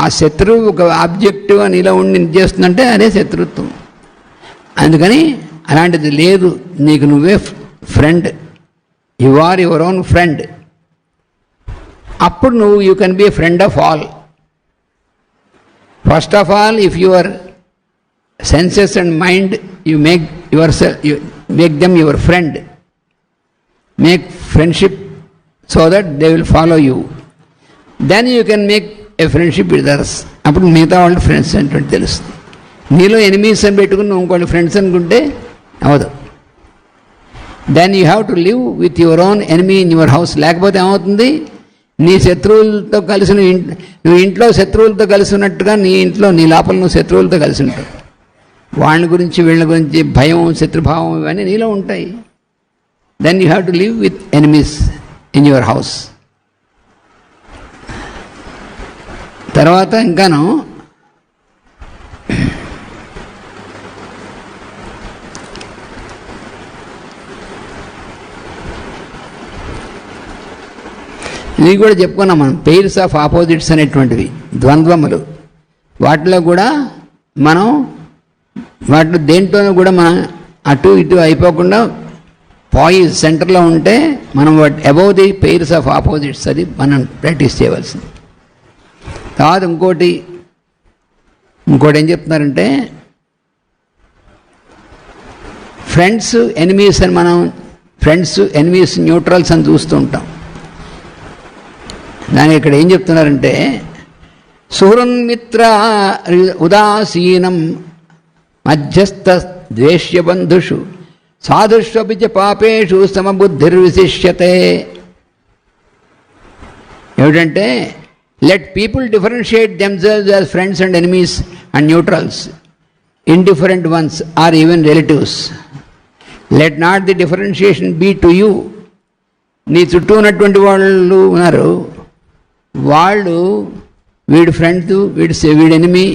ఆ శత్రువు ఒక ఆబ్జెక్టివ్ అని ఇలా ఉండి చేస్తుందంటే అదే శత్రుత్వం. అందుకని అలాంటిది లేదు, నీకు నువ్వే friend, you are your own friend. అప్పుడు నువ్వు you can be a friend of all. First of all, if your senses and mind, you make them your friend. Make friendship so that they will follow you. Then you can make a friendship with others. అప్పుడు మిగతా వాళ్ళు ఫ్రెండ్స్ అంటే తెలుస్తుంది. నీలో ఎనిమీస్ అని పెట్టుకుని నువ్వు ఇంకోళ్ళు ఫ్రెండ్స్ అనుకుంటే అవదు. Then you have to live with your own enemy in your house. లేకపోతే ఏమవుతుంది, నీ శత్రువులతో కలిసి నువ్వు ఇంట్లో శత్రువులతో కలిసి ఉన్నట్టుగా నీ ఇంట్లో నీ లోపల నువ్వు శత్రువులతో కలిసి ఉంటావు. వాళ్ళ గురించి వీళ్ళ గురించి భయం, శత్రుభావం ఇవన్నీ నీలో ఉంటాయి. Then you have to live with enemies in your house. తర్వాత ఇంకాను ఇది కూడా చెప్పుకున్నాం మనం, పెయిర్స్ ఆఫ్ ఆపోజిట్స్ అనేటువంటివి, ద్వంద్వములు. వాటిలో కూడా మనం వాటిలో దేంట్లోనూ కూడా మనం అటు ఇటు అయిపోకుండా పాయిజ్ సెంటర్లో ఉంటే మనం above the pairs of opposites, అది మనం ప్రాక్టీస్ చేయవలసింది. తర్వాత ఇంకోటి ఏం చెప్తున్నారంటే, ఫ్రెండ్స్ ఎనిమీస్ అని మనం ఫ్రెండ్స్ ఎనిమీస్ న్యూట్రల్స్ అని చూస్తూ ఉంటాం. దానికి ఇక్కడ ఏం చెప్తున్నారంటే, సుహృన్మిత్ర ఉదాసీనం మధ్యస్థ ద్వేష్యబంధుషు సాధుష్వపి చ పాపేషు సమబుద్ధిర్విశిష్యతే. ఏమిటంటే, let people differentiate themselves as friends and enemies and neutrals, indifferent ones or even relatives. Let not the differentiation be to you. నీ చుట్టూ ఉన్నటువంటి వాళ్ళు ఉన్నారు, వాళ్ళు వీడి ఫ్రెండ్ వీడి ఎనిమీ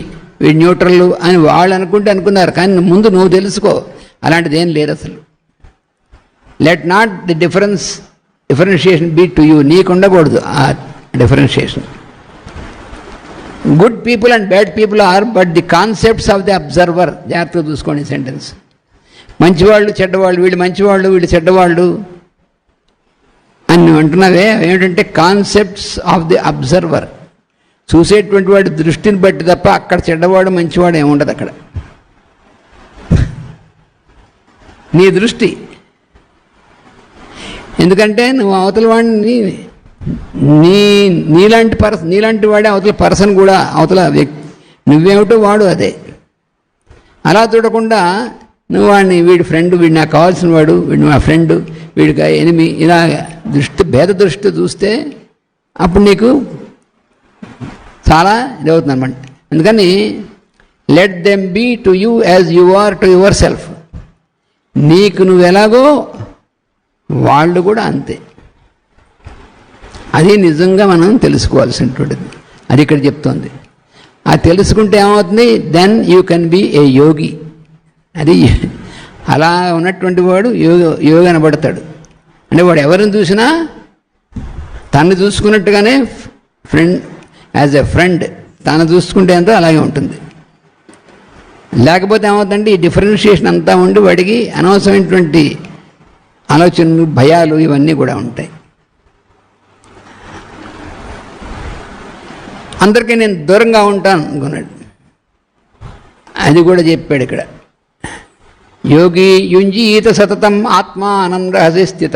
వీడు న్యూట్రల్ అని వాళ్ళు అనుకున్నారు. కానీ ముందు నువ్వు తెలుసుకో, అలాంటిది ఏం లేదు అసలు. Let not the differentiation be to you, నీకు ఉండకూడదు ఆ differentiation. Good people and bad people are but the concepts of the observer. జాగ్రత్తగా చూసుకోండి సెంటెన్స్. మంచివాళ్ళు చెడ్డవాళ్ళు, వీళ్ళు మంచివాళ్ళు వీళ్ళు చెడ్డవాళ్ళు అని నువ్వు అంటున్నావే, ఏమిటంటే కాన్సెప్ట్స్ ఆఫ్ ది అబ్జర్వర్. చూసేటువంటి వాడి దృష్టిని బట్టి తప్ప అక్కడ చెడ్డవాడు మంచివాడు ఏముండదు అక్కడ. నీ దృష్టి. ఎందుకంటే నువ్వు అవతల వాడిని నీలాంటి వాడే అవతల పర్సన్ కూడా, అవతల వ్యక్తి నువ్వేమిటో వాడు అదే. అలా చూడకుండా నువ్వు వాడిని వీడి ఫ్రెండ్, వీడు నాకు కావాల్సిన వాడు, వీడు నా ఫ్రెండ్, వీడికి ఎనిమి, ఇలా భేద దృష్టి చూస్తే అప్పుడు నీకు చాలా ఇదవుతుంది అనమాట. అందుకని let them be to you as you are to yourself. నీకు నువ్వు ఎలాగో వాళ్ళు కూడా అంతే. అది నిజంగా మనం తెలుసుకోవాల్సినటువంటిది. అది ఇక్కడ చెప్తోంది. అది తెలుసుకుంటే ఏమవుతుంది, దెన్ యూ కెన్ బీ ఏ యోగి. అది అలా ఉన్నటువంటి వాడు యోగి అనబడతాడు. అంటే వాడు ఎవరిని చూసినా తను చూసుకున్నట్టుగానే ఫ్రెండ్, యాజ్ ఎ ఫ్రెండ్ తను చూసుకుంటే అంతా అలాగే ఉంటుంది. లేకపోతే ఏమవుతుందంటే ఈ డిఫరెన్షియేషన్ అంతా ఉండి వాడికి అనవసరమైనటువంటి ఆలోచనలు, భయాలు ఇవన్నీ కూడా ఉంటాయి. అందరికీ నేను దూరంగా ఉంటాను అనుకున్నాడు. అది కూడా చెప్పాడు ఇక్కడ. యోగి యుంజీత సతతం ఆత్మానందహసి స్థిత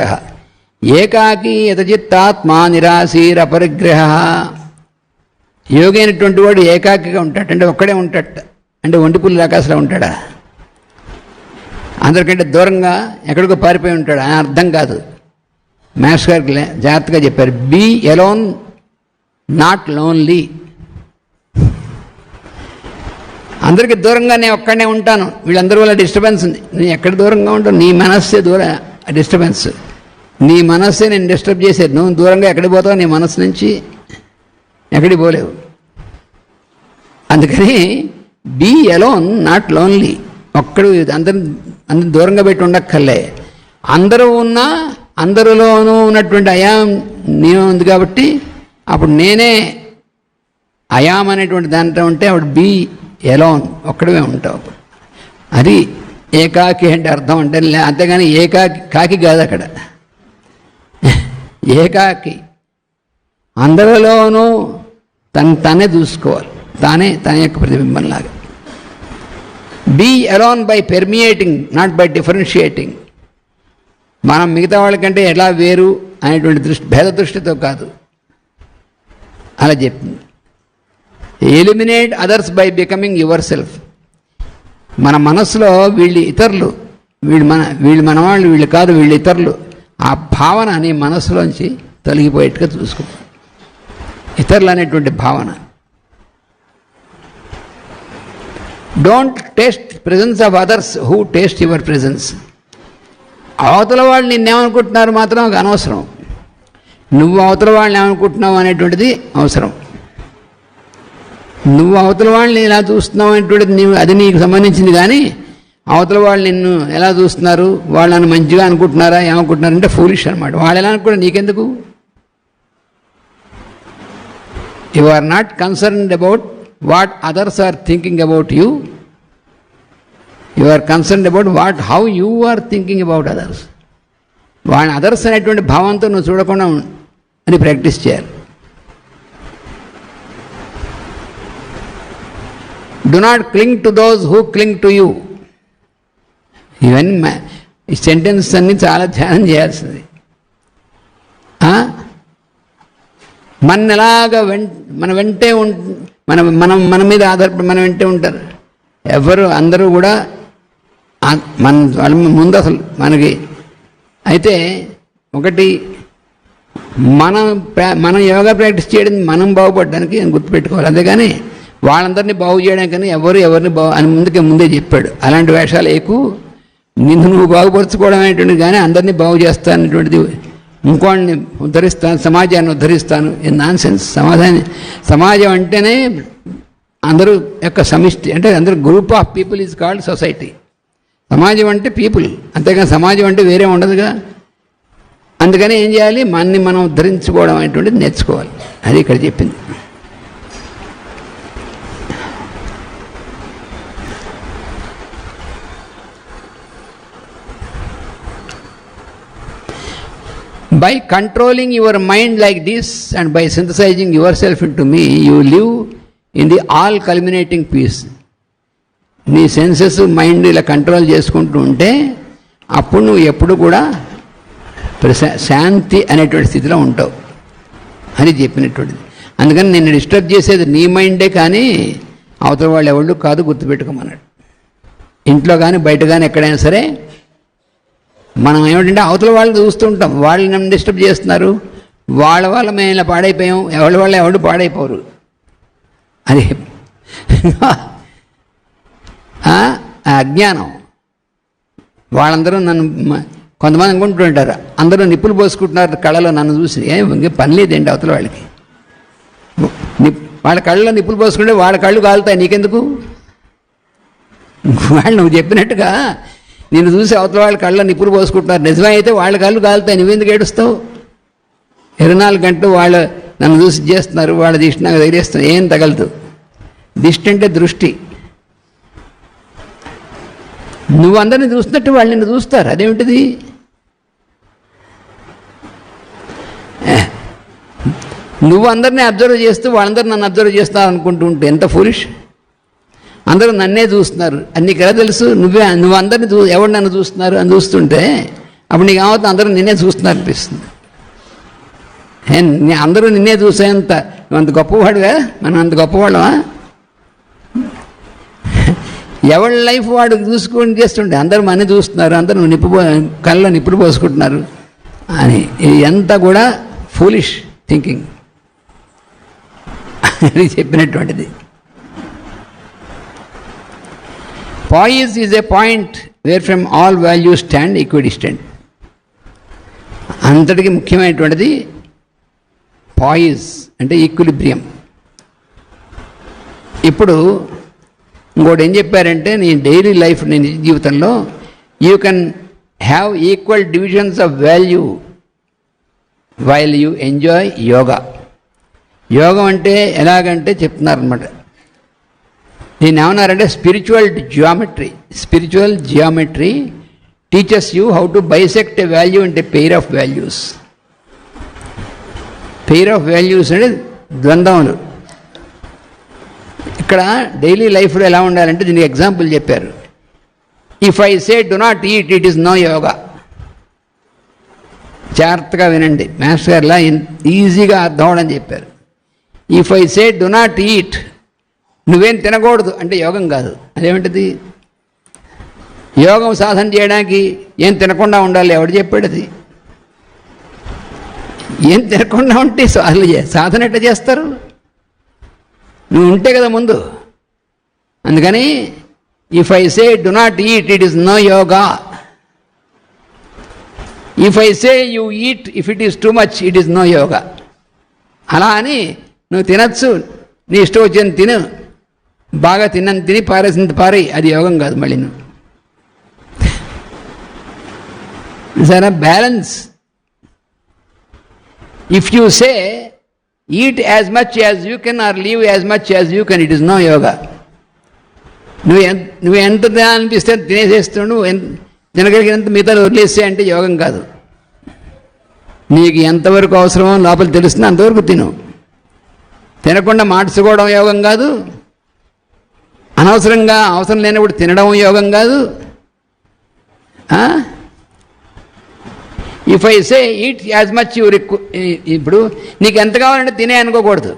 ఏకాకి యతచిత్తాత్మా నిరాశీరపరిగ్రహ. యోగి అయినటువంటి వాడు ఏకాకిగా ఉంటాడు, అంటే ఒక్కడే ఉంటాడు. అంటే ఒంటిపుల్లి ఆకాశంలో ఉంటాడా? అందరికంటే దూరంగా ఎక్కడికో పారిపోయి ఉంటాడు అని అర్థం కాదు. మాస్టర్ గారికి జాగ్రత్తగా చెప్పారు, బీ ఎలోన్ నాట్ లోన్లీ. అందరికీ దూరంగా నేను ఒక్కడనే ఉంటాను, వీళ్ళందరి వల్ల డిస్టర్బెన్స్ ఉంది. నేను ఎక్కడ దూరంగా ఉంటాను? నీ మనస్సే డిస్టర్బెన్స్. నీ మనస్సే నేను డిస్టర్బ్ చేసేది. నువ్వు దూరంగా ఎక్కడికి పోతావు? నీ మనస్సు నుంచి ఎక్కడికి పోలేవు. అందుకని బీ ఎలోన్ నాట్ లోన్లీ. ఒక్కడు అందరిని దూరంగా పెట్టి ఉండక్కర్లే. అందరూ ఉన్నా అందరిలోనూ ఉన్నటువంటి అయాం నేను ఉంది కాబట్టి అప్పుడు నేనే అయాం అనేటువంటి దాంట్లో ఉంటే అప్పుడు బీ ఎలోన్, ఒక్కడమే ఉంటావు. అది ఏకాకి అంటే అర్థం. అంటే అంతేగాని కాకి కాదు అక్కడ. ఏకాకి అందరిలోనూ తనే చూసుకోవాలి, తన యొక్క ప్రతిబింబంలాగా. Be alone by permeating, not by differentiating. మనం మిగతా వాళ్ళకంటే ఎలా వేరు అనేటువంటి భేద దృష్టితో కాదు. అలా చెప్పింది. Eliminate others by becoming your self. మన మనస్సులో వీళ్ళు ఇతరులు, వీళ్ళు మనవాళ్ళు, వీళ్ళు కాదు, వీళ్ళు ఇతరులు, ఆ భావన నీ మనస్సులోంచి తొలగిపోయేట్టుగా చూసుకో. ఇతరులు అనేటువంటి భావన. Don't taste presence of others who taste your presence. అవతల వాళ్ళు నిన్నేమనుకుంటున్నారు మాత్రం అనవసరం. నువ్వు అవతల వాళ్ళని ఏమనుకుంటున్నావు అనేటువంటిది అవసరం. నువ్వు అవతల వాళ్ళని ఎలా చూస్తున్నావు అనేటువంటిది అది నీకు సంబంధించింది. కానీ అవతల వాళ్ళు నిన్ను ఎలా చూస్తున్నారు, వాళ్ళని మంచిగా అనుకుంటున్నారా ఏమనుకుంటున్నారంటే ఫూలిష్ అనమాట. వాళ్ళు ఎలా అనుకుంటారు నీకెందుకు? You are not concerned about what others are thinking about you. You are concerned about how you are thinking about others. వాళ్ళని అదర్స్ అనేటువంటి భావంతో నువ్వు చూడకుండా అని ప్రాక్టీస్ చేయాలి. Do not cling to those who cling to you. ఇవన్నీ ఈ సెంటెన్స్ అన్నీ చాలా ధ్యానం చేయాల్సింది. మన ఎలాగా మన వెంటే మన మీద ఆధారపడి మన వెంటే ఉంటారు ఎవరు. అందరూ కూడా వాళ్ళ ముందు అసలు మనకి అయితే ఒకటి మనం యోగా ప్రాక్టీస్ చేయడం మనం బాగుపడడానికి గుర్తుపెట్టుకోవాలి. అంతేగాని వాళ్ళందరినీ బాగు చేయడానికని ఎవరిని అని ముందే చెప్పాడు. అలాంటి వేషాలు ఎక్కువ నిన్ను నువ్వు బాగుపరుచుకోవడం అనేటువంటిది, కానీ అందరినీ బాగు చేస్తానటువంటిది, ఇంకోళ్ళని ఉద్ధరిస్తాను, సమాజాన్ని ఉద్ధరిస్తాను, నాన్ సెన్స్. సమాజం అంటేనే అందరూ యొక్క సమిష్టి, అంటే అందరూ group of people is called society. సమాజం అంటే పీపుల్, అంతేగాని సమాజం అంటే వేరే ఉండదుగా. అందుకని ఏం చేయాలి, మనని మనం ఉద్ధరించుకోవడం అనేటువంటిది నేర్చుకోవాలి. అది ఇక్కడ చెప్పింది. By controlling your mind like this and by synthesizing yourself into me, you live in the all culminating peace. నీ సెన్సెస్ మైండ్ ఇలా కంట్రోల్ చేసుకుంటూ ఉంటే అప్పుడు నువ్వు ఎప్పుడు కూడా శాంతి అనేటువంటి స్థితిలో ఉంటావు అని చెప్పినటువంటిది. అందుకని నిన్ను డిస్టర్బ్ చేసేది నీ మైండే కానీ అవతల వాళ్ళు ఎవళ్ళు కాదు, గుర్తుపెట్టుకోమన్నాడు. ఇంట్లో కానీ బయట కానీ ఎక్కడైనా సరే మనం ఏమిటంటే అవతల వాళ్ళు చూస్తుంటాం, వాళ్ళు నన్ను డిస్టర్బ్ చేస్తున్నారు, వాళ్ళ వల్ల మేము ఇలా పాడైపోయాం, ఎవరి వల్ల ఎవరు పాడైపోరు. అది అజ్ఞానం. వాళ్ళందరూ నన్ను కొంతమంది అనుకుంటుంటారు, అందరూ నిప్పులు పోసుకుంటున్నారు కళ్ళలో నన్ను చూసి. ఇంకే పని లేదండి అవతల వాళ్ళకి. వాళ్ళ కళ్ళలో నిప్పులు పోసుకుంటే వాళ్ళ కళ్ళు కాలుతాయి, నీకెందుకు? వాళ్ళు నువ్వు చెప్పినట్టుగా నేను చూసి అవతల వాళ్ళ కళ్ళ నిప్పులు పోసుకుంటున్నారు, నిజమైతే వాళ్ళ కళ్ళు కాలుతాయి, నువ్వెందుకు ఏడుస్తావు? 24 గంటలు వాళ్ళు నన్ను చూసి చేస్తున్నారు, వాళ్ళ దిష్టి నాకు తగిలేస్తున్నారు, ఏం తగలదు. దిష్టి అంటే దృష్టి. నువ్వు అందరిని చూస్తున్నట్టు వాళ్ళు నిన్ను చూస్తారు, అదేమిటిది? నువ్వు అందరినీ అబ్జర్వ్ చేస్తూ వాళ్ళందరూ నన్ను అబ్జర్వ్ చేస్తావు అనుకుంటూ ఉంటే ఎంత ఫూలిష్. అందరూ నన్నే చూస్తున్నారు, అది నీకు ఎలా తెలుసు? నువ్వు అందరినీ ఎవరు నన్ను చూస్తున్నారు అని చూస్తుంటే అప్పుడు నీకు ఏమవుతుంది, అందరూ నిన్నే చూస్తున్నారు అనిపిస్తుంది. అందరూ నిన్నే చూసేంత నువ్వు అంత గొప్పవాడుగా, మనం అంత గొప్పవాళ్ళమా? ఎవరి లైఫ్ వాడు చూసుకొని చేస్తుంటే అందరూ మన చూస్తున్నారు, అందరూ కళ్ళలో నిప్పులు పోసుకుంటున్నారు అని. ఎంత కూడా ఫూలిష్ థింకింగ్ అని చెప్పినటువంటిది. Poise is a point where from all values stand equidistant. అంతటికి ముఖ్యమైనటువంటిది పాయిజ్ అంటే ఈక్విలిబ్రియం. ఇప్పుడు ఇంకోటి ఏం చెప్పారంటే, నీ డైలీ లైఫ్, నీ నిజ జీవితంలో you can have equal divisions of value while you enjoy yoga. యోగం అంటే ఎలాగంటే చెప్తున్నారనమాట. దీన్ని ఏమన్నారంటే spiritual geometry teachers you how to bisect a value అంటే pair of values. Pair of values అంటే ద్వంద్వములు. ఇక్కడ డైలీ లైఫ్లో ఎలా ఉండాలంటే దీనికి ఎగ్జాంపుల్ చెప్పారు. If I say do not eat, it is no yoga. జాగ్రత్తగా వినండి, మాస్టర్ గారులా ఈజీగా అర్థం అవడం చెప్పారు. If I say do not eat, నువ్వేం తినకూడదు అంటే యోగం కాదు. అదేమిటిది? యోగం సాధన చేయడానికి ఏం తినకుండా ఉండాలి, ఎవడు చెప్పాడు? అది ఏం తినకుండా ఉంటే అసలు సాధన ఎట్లా చేస్తారు? నువ్వు ఉంటే కదా ముందు. అందుకని if I say do not eat, it is no yoga. If I say you eat, if it is too much, it is no yoga. అలా అని నువ్వు తినచ్చు, నీ ఇష్టం వచ్చింది తిను, బాగా తిని పారేసింది పారి, అది యోగం కాదు. మళ్ళీ నువ్వు సరే balance. If you say eat as much as you can or leave as much as you can, it is no yoga. నువ్వు ఎంత తినాలనిపిస్తే తినేసేస్తున్నావు, తినగలిగినంత మిగతా వదిలేస్తే అంటే యోగం కాదు. నీకు ఎంతవరకు అవసరమో లోపల తెలుస్తుంది అంతవరకు తిను. తినకుండా మార్చుకోవడం యోగం కాదు, అనవసరంగా అవసరం లేనప్పుడు తినడం యోగం కాదు. If I say eat as much you ఇప్పుడు నీకు ఎంత కావాలంటే తినే అనుకోకూడదు.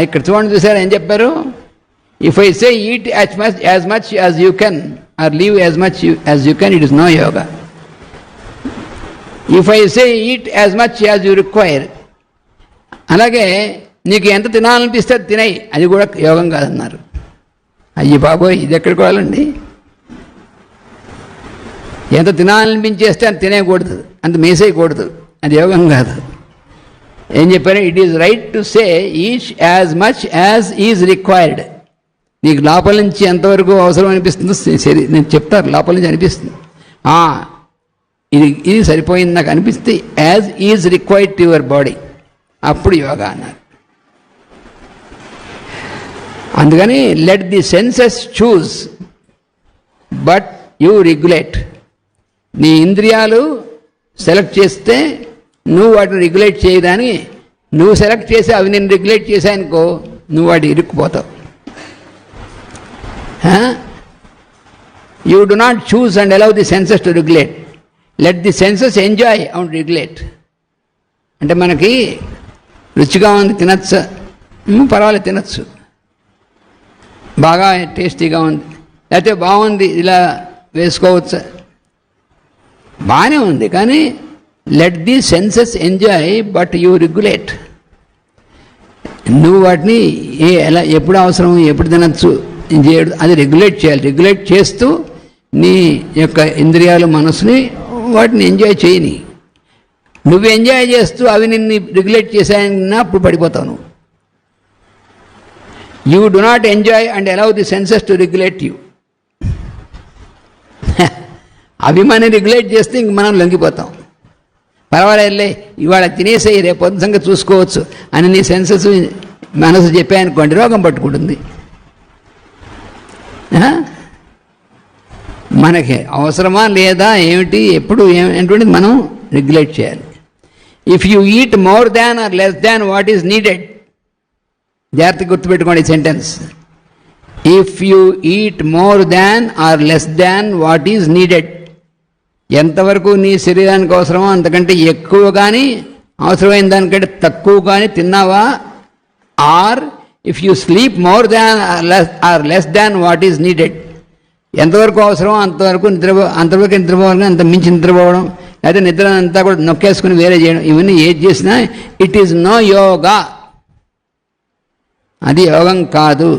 ఇక్కడ చూడండి, చూసారా ఏం చెప్పారు? If I say eat as much as you can or leave as much as you can, it is no yoga. If I say eat as much as you require, అలాగే నీకు ఎంత తినాలనిపిస్తే తినేయి, అది కూడా యోగం కాదన్నారు. అయ్యి బాబోయ్, ఇది ఎక్కడికి వెళ్ళండి? ఎంత తినాలనిపించేస్తే అంత తినేయకూడదు, అంత మేసేయకూడదు, అది యోగం కాదు. ఏం చెప్పారు? It is right to say each as much as is required. నీకు లోపల నుంచి ఎంతవరకు అవసరం అనిపిస్తుందో సరే నేను చెప్తాను, లోపల నుంచి అనిపిస్తుంది ఇది సరిపోయింది నాకు అనిపిస్తే as is required to your body, అప్పుడు యోగా అన్నారు. అందుకని let the senses choose but you regulate. నీ ఇంద్రియాలు సెలెక్ట్ చేస్తే నువ్వు వాటిని రెగ్యులేట్ చేయదాని, నువ్వు సెలెక్ట్ చేసి అవి నేను రెగ్యులేట్ చేశానుకో నువ్వు వాటి ఇరుక్కుపోతావు. You do not choose and allow the senses to regulate, let the senses enjoy and regulate. అంటే మనకి రుచిగా ఉంది తినచ్చు, పర్వాలేదు తినచ్చు, బాగా టేస్టీగా ఉంది, లేకపోతే బాగుంది ఇలా వేసుకోవచ్చు, బాగానే ఉంది. కానీ let the senses enjoy but you regulate. నువ్వు వాటిని ఎలా ఎప్పుడు అవసరం ఎప్పుడు తినచ్చు చేయడు, అది రెగ్యులేట్ చేయాలి. రెగ్యులేట్ చేస్తూ నీ యొక్క ఇంద్రియాలు మనసుని వాటిని ఎంజాయ్ చేయని. నువ్వు ఎంజాయ్ చేస్తూ అవి నిన్ను రెగ్యులేట్ చేశాయన్నా అప్పుడు పడిపోతావు నువ్వు. You do not enjoy and allow the senses to regulate you. అవి మనం రెగ్యులేట్ చేస్తే ఇంక మనం లొంగిపోతాం. పర్వాలేదులే ఇవాళ తినేసేయి రేపు పొద్దు సంగతి చూసుకోవచ్చు అని నీ సెన్సెస్ మనసు చెప్పాయనుకోండి రోగం పట్టుకుంటుంది. మనకి అవసరమా లేదా ఏమిటి ఎప్పుడు ఏంటంటే మనం రెగ్యులేట్ చేయాలి. If you eat more than or less than what is needed, జాగ్రత్తగా గుర్తుపెట్టుకోండి ఈ sentence. If you eat more than or less than what is needed, ఎంతవరకు నీ శరీరానికి అవసరమో అంతకంటే ఎక్కువ కానీ అవసరమైన దానికంటే తక్కువ కానీ తిన్నావా, or if you sleep more than or less than what is needed, ఎంతవరకు అవసరమో అంతవరకు అంతవరకు నిద్రపోవాలి, అంత మించి నిద్రపోవడం, లేదా నిద్ర అంతా కూడా నొక్కేసుకుని వేరే చేయడం, ఇవన్నీ ఏది చేసినా ఇట్ ఈజ్ నో యోగా, అది యోగం కాదు,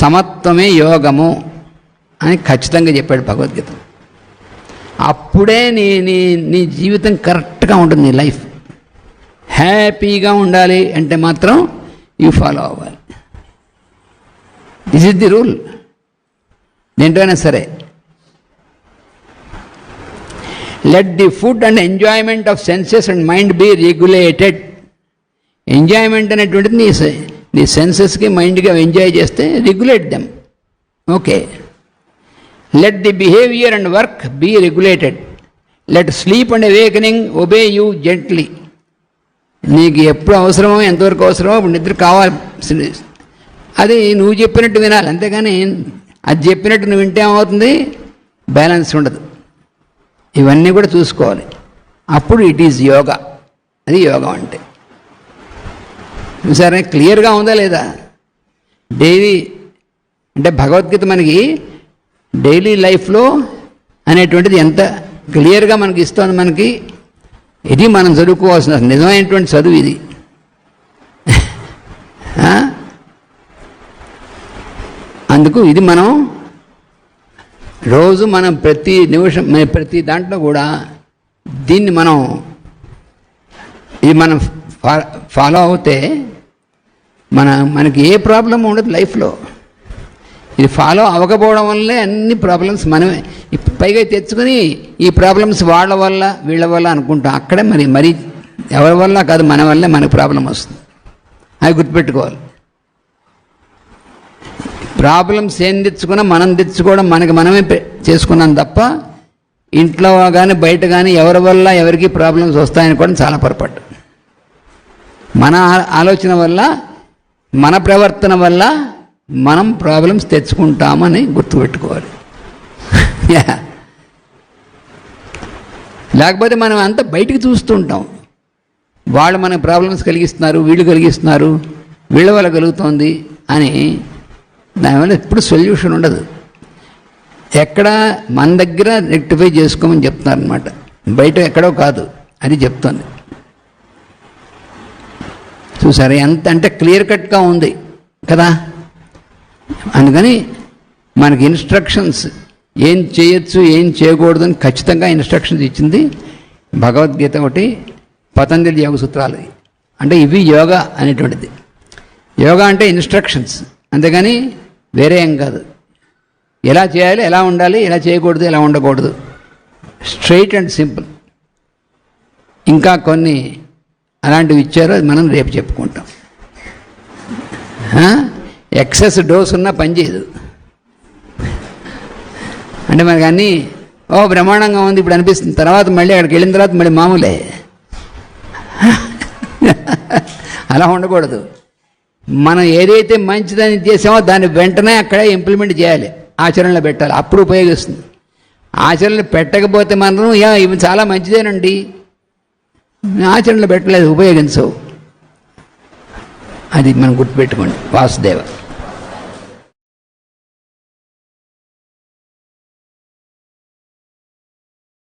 సమత్వమే యోగము అని ఖచ్చితంగా చెప్పాడు భగవద్గీత. అప్పుడే నీ నీ నీ జీవితం కరెక్ట్గా ఉంటుంది, నీ లైఫ్ హ్యాపీగా ఉండాలి అంటే మాత్రం యూ ఫాలో అవ్వాలి. This is the rule. దేంటైనా సరే let the food and enjoyment of senses and mind be regulated. Enjoyment అనేటువంటిది నీ సెన్సెస్కి మైండ్కి ఎంజాయ్ చేస్తే regulate them, okay. Let the behaviour and work be regulated. Let sleep and awakening obey you gently. నీకు ఎప్పుడు అవసరమో ఎంతవరకు అవసరమో అప్పుడు నిద్ర కావాలి, అది నువ్వు చెప్పినట్టు వినాలి, అంతేగాని అది చెప్పినట్టు నువ్వు వింటే ఏమవుతుంది, బ్యాలెన్స్ ఉండదు. ఇవన్నీ కూడా చూసుకోవాలి, అప్పుడు ఇట్ ఈజ్ యోగా. అది యోగా అంటే సరే క్లియర్గా ఉందా లేదా? డైలీ అంటే భగవద్గీత మనకి డైలీ లైఫ్లో అనేటువంటిది ఎంత క్లియర్గా మనకి ఇస్తుంది. మనకి ఇది మనం చదువుకోవాల్సిన నిజమైనటువంటి చదువు ఇది. అందుకు ఇది మనం రోజు మనం ప్రతి నిమిషం ప్రతి దాంట్లో కూడా దీన్ని ఇది మనం ఫాలో అవుతే మనకి ఏ ప్రాబ్లం ఉండదు లైఫ్లో. ఇది ఫాలో అవ్వకపోవడం వల్లే అన్ని ప్రాబ్లమ్స్ మనమే పైగా తెచ్చుకొని ఈ ప్రాబ్లమ్స్ వాళ్ళ వల్ల వీళ్ళ వల్ల అనుకుంటాం. అక్కడే మరి ఎవరి వల్ల కాదు, మన వల్లే మనకు ప్రాబ్లం వస్తుంది. అవి గుర్తుపెట్టుకోవాలి. ప్రాబ్లమ్స్ ఏం తెచ్చుకున్నా మనం తెచ్చుకోవడం మనకి మనమే చేసుకున్నాం తప్ప ఇంట్లో కానీ బయట కానీ ఎవరి వల్ల ఎవరికి ప్రాబ్లమ్స్ వస్తాయనుకోవడం చాలా పొరపాటు. మన ఆలోచన వల్ల మన ప్రవర్తన వల్ల మనం ప్రాబ్లమ్స్ తెచ్చుకుంటామని గుర్తుపెట్టుకోవాలి. లేకపోతే మనం అంతా బయటికి చూస్తుంటాం, వాళ్ళు మనకు ప్రాబ్లమ్స్ కలిగిస్తున్నారు, వీళ్ళు కలిగిస్తున్నారు, వీళ్ళ వల్ల కలుగుతోంది అని. దానివల్ల ఎప్పుడు సొల్యూషన్ ఉండదు. ఎక్కడ మన దగ్గర రెక్టిఫై చేసుకోమని చెప్తున్నారనమాట, బయట ఎక్కడో కాదు అది చెప్తుంది. చూసారా ఎంత అంటే క్లియర్ కట్గా ఉంది కదా. అందుకని మనకి ఇన్స్ట్రక్షన్స్ ఏం చేయొచ్చు ఏం చేయకూడదు అని ఖచ్చితంగా ఇన్స్ట్రక్షన్స్ ఇచ్చింది భగవద్గీత ఒకటి, పతంజలి యోగ సూత్రాలు. అంటే ఇవి యోగా అనేటువంటిది. యోగా అంటే ఇన్స్ట్రక్షన్స్, అంతేగాని వేరే ఏం కాదు. ఎలా చేయాలి, ఎలా ఉండాలి, ఎలా చేయకూడదు, ఎలా ఉండకూడదు, స్ట్రైట్ అండ్ సింపుల్. ఇంకా కొన్ని అలాంటివి ఇచ్చారో అది మనం రేపు చెప్పుకుంటాం. ఎక్సెస్ డోస్ ఉన్నా పనిచేయదు. అంటే మనకు అన్నీ బ్రహ్మాండంగా ఉంది ఇప్పుడు అనిపిస్తుంది, తర్వాత మళ్ళీ అక్కడికి వెళ్ళిన తర్వాత మళ్ళీ మామూలే. అలా ఉండకూడదు. మనం ఏదైతే మంచిదని చేసామో దాన్ని వెంటనే అక్కడే ఇంప్లిమెంట్ చేయాలి, ఆచరణలో పెట్టాలి, అప్పుడు ఉపయోగిస్తుంది. ఆచరణలో పెట్టకపోతే మనం ఇవి చాలా మంచిదేనండి, ఆచరణలో పెట్టలేదు, ఉపయోగించవు. అది మనం గుర్తుపెట్టుకోండి. వాసుదేవ.